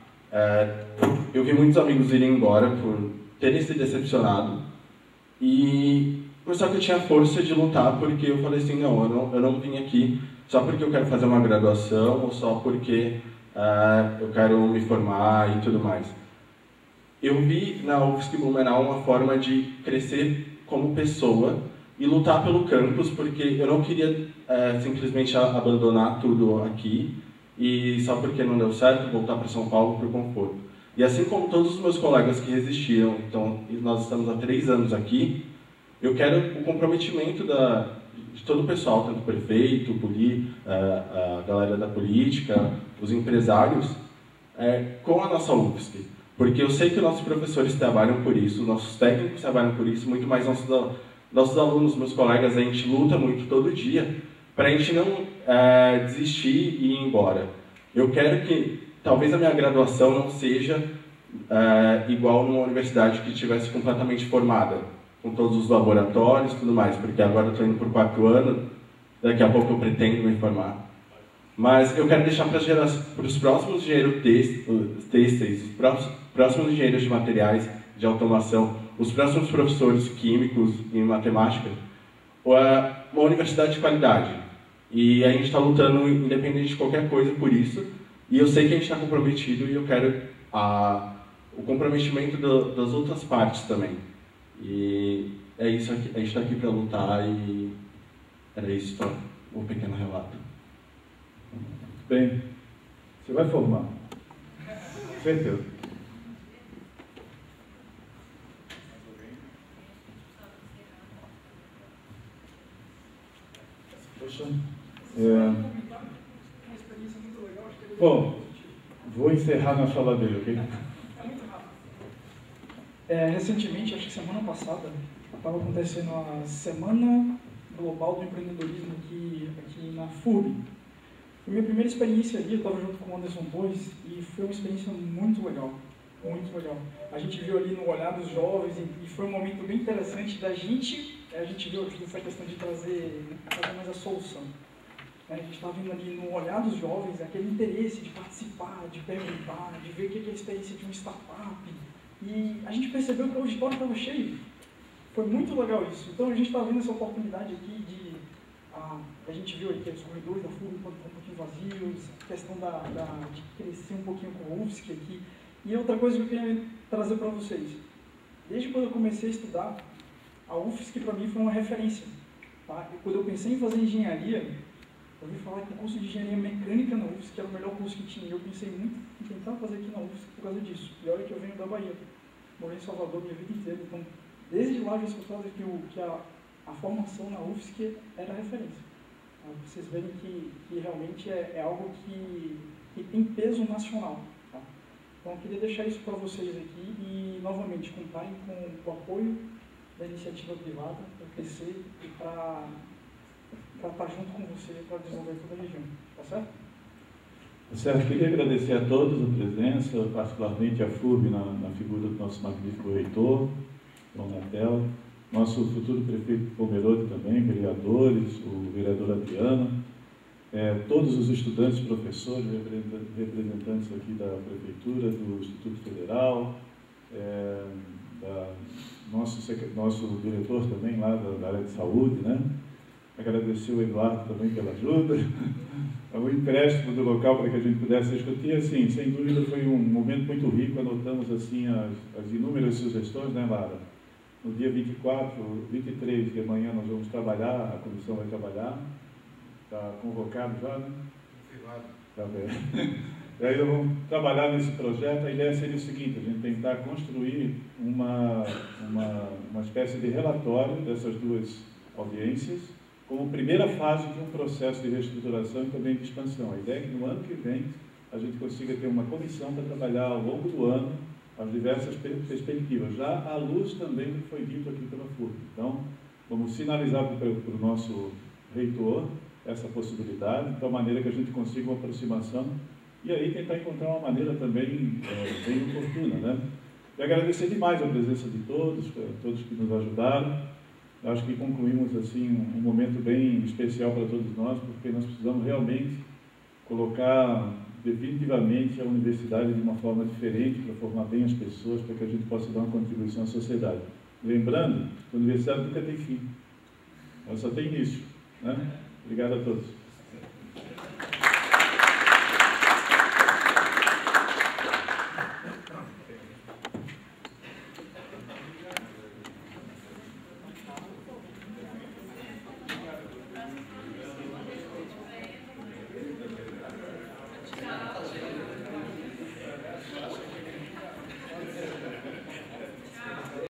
eu vi muitos amigos irem embora por terem se decepcionado. Mas só que eu tinha força de lutar, porque eu falei assim, eu não vim aqui só porque eu quero fazer uma graduação ou só porque eu quero me formar e tudo mais. Eu vi na UFSC Blumenau uma forma de crescer como pessoa e lutar pelo campus, porque eu não queria simplesmente abandonar tudo aqui e só porque não deu certo voltar para São Paulo por conforto. E assim como todos os meus colegas que resistiram, então nós estamos há 3 anos aqui, eu quero o comprometimento de todo o pessoal, tanto o prefeito, a galera da política, os empresários, com a nossa UFSC. Porque eu sei que nossos professores trabalham por isso, nossos técnicos trabalham por isso, muito mais nossos alunos, meus colegas, a gente luta muito todo dia para a gente não desistir e ir embora. Eu quero que talvez a minha graduação não seja igual numa universidade que estivesse completamente formada, com todos os laboratórios e tudo mais, porque agora eu estou indo por 4 anos, daqui a pouco eu pretendo me formar. Mas eu quero deixar para os próximos engenheiros têxteis, os próximos engenheiros de materiais, de automação, os próximos professores químicos e matemática, uma universidade de qualidade. E a gente está lutando, independente de qualquer coisa, por isso. E eu sei que a gente está comprometido e eu quero o comprometimento das outras partes também. E é isso aqui, a gente está aqui para lutar e era isso, só um pequeno relato. Bem, você vai formar. Certeza. Poxa. Bom, vou encerrar na fala dele, ok? Recentemente, acho que semana passada, estava acontecendo a Semana Global do Empreendedorismo aqui na FURB. Foi minha primeira experiência ali, eu estava junto com o Anderson Torres e foi uma experiência muito legal, muito legal. A gente viu ali no olhar dos jovens e foi um momento bem interessante da gente, a gente viu essa questão de trazer mais a solução. A gente estava vendo ali no olhar dos jovens aquele interesse de participar, de perguntar, de ver o que é a experiência de uma startup. E a gente percebeu que o auditório estava cheio. Foi muito legal isso. Então a gente está vendo essa oportunidade aqui de... a gente viu aqui os corredores da FURB um pouquinho vazios, a questão de crescer um pouquinho com a UFSC aqui. E outra coisa que eu queria trazer para vocês. Desde quando eu comecei a estudar, a UFSC para mim foi uma referência. Tá? E quando eu pensei em fazer engenharia, eu ouvi falar que o curso de engenharia mecânica na UFSC era o melhor curso que tinha. E eu pensei muito em tentar fazer aqui na UFSC por causa disso. E olha que eu venho da Bahia. Morei em Salvador minha vida inteira. Então, desde lá eu já escutava que a formação na UFSC era referência. Tá? Vocês verem que realmente é algo que tem peso nacional. Tá? Então, eu queria deixar isso para vocês aqui e, novamente, contarem com o apoio da iniciativa privada para crescer e para estar junto com você para desenvolver toda a região. Tá certo? Tá certo. Queria agradecer a todos a presença, particularmente a FURB na figura do nosso magnífico reitor, João Natel, nosso futuro prefeito Pomerode também, vereadores, o vereador Adriano, todos os estudantes, professores, representantes aqui da Prefeitura, do Instituto Federal, nosso diretor também lá da área de saúde, né? Agradecer o Eduardo também pela ajuda, o empréstimo do local para que a gente pudesse discutir. Assim, sem dúvida foi um momento muito rico, anotamos assim as inúmeras sugestões, né, Lara? No dia 24, 23 de manhã nós vamos trabalhar, a comissão vai trabalhar. Está convocado já, né? Está bem. E aí nós vamos trabalhar nesse projeto. A ideia seria o seguinte, a gente tentar construir uma espécie de relatório dessas duas audiências, como primeira fase de um processo de reestruturação e também de expansão. A ideia é que no ano que vem a gente consiga ter uma comissão para trabalhar ao longo do ano as diversas perspectivas, já à luz também do que foi dito aqui pela FURB. Então, vamos sinalizar para o nosso reitor essa possibilidade, de tal maneira que a gente consiga uma aproximação e aí tentar encontrar uma maneira também bem oportuna, né? E agradecer demais a presença de todos que nos ajudaram. Acho que concluímos assim um momento bem especial para todos nós, porque nós precisamos realmente colocar definitivamente a universidade de uma forma diferente, para formar bem as pessoas, para que a gente possa dar uma contribuição à sociedade. Lembrando que a universidade nunca tem fim, ela só tem início, né? Obrigado a todos.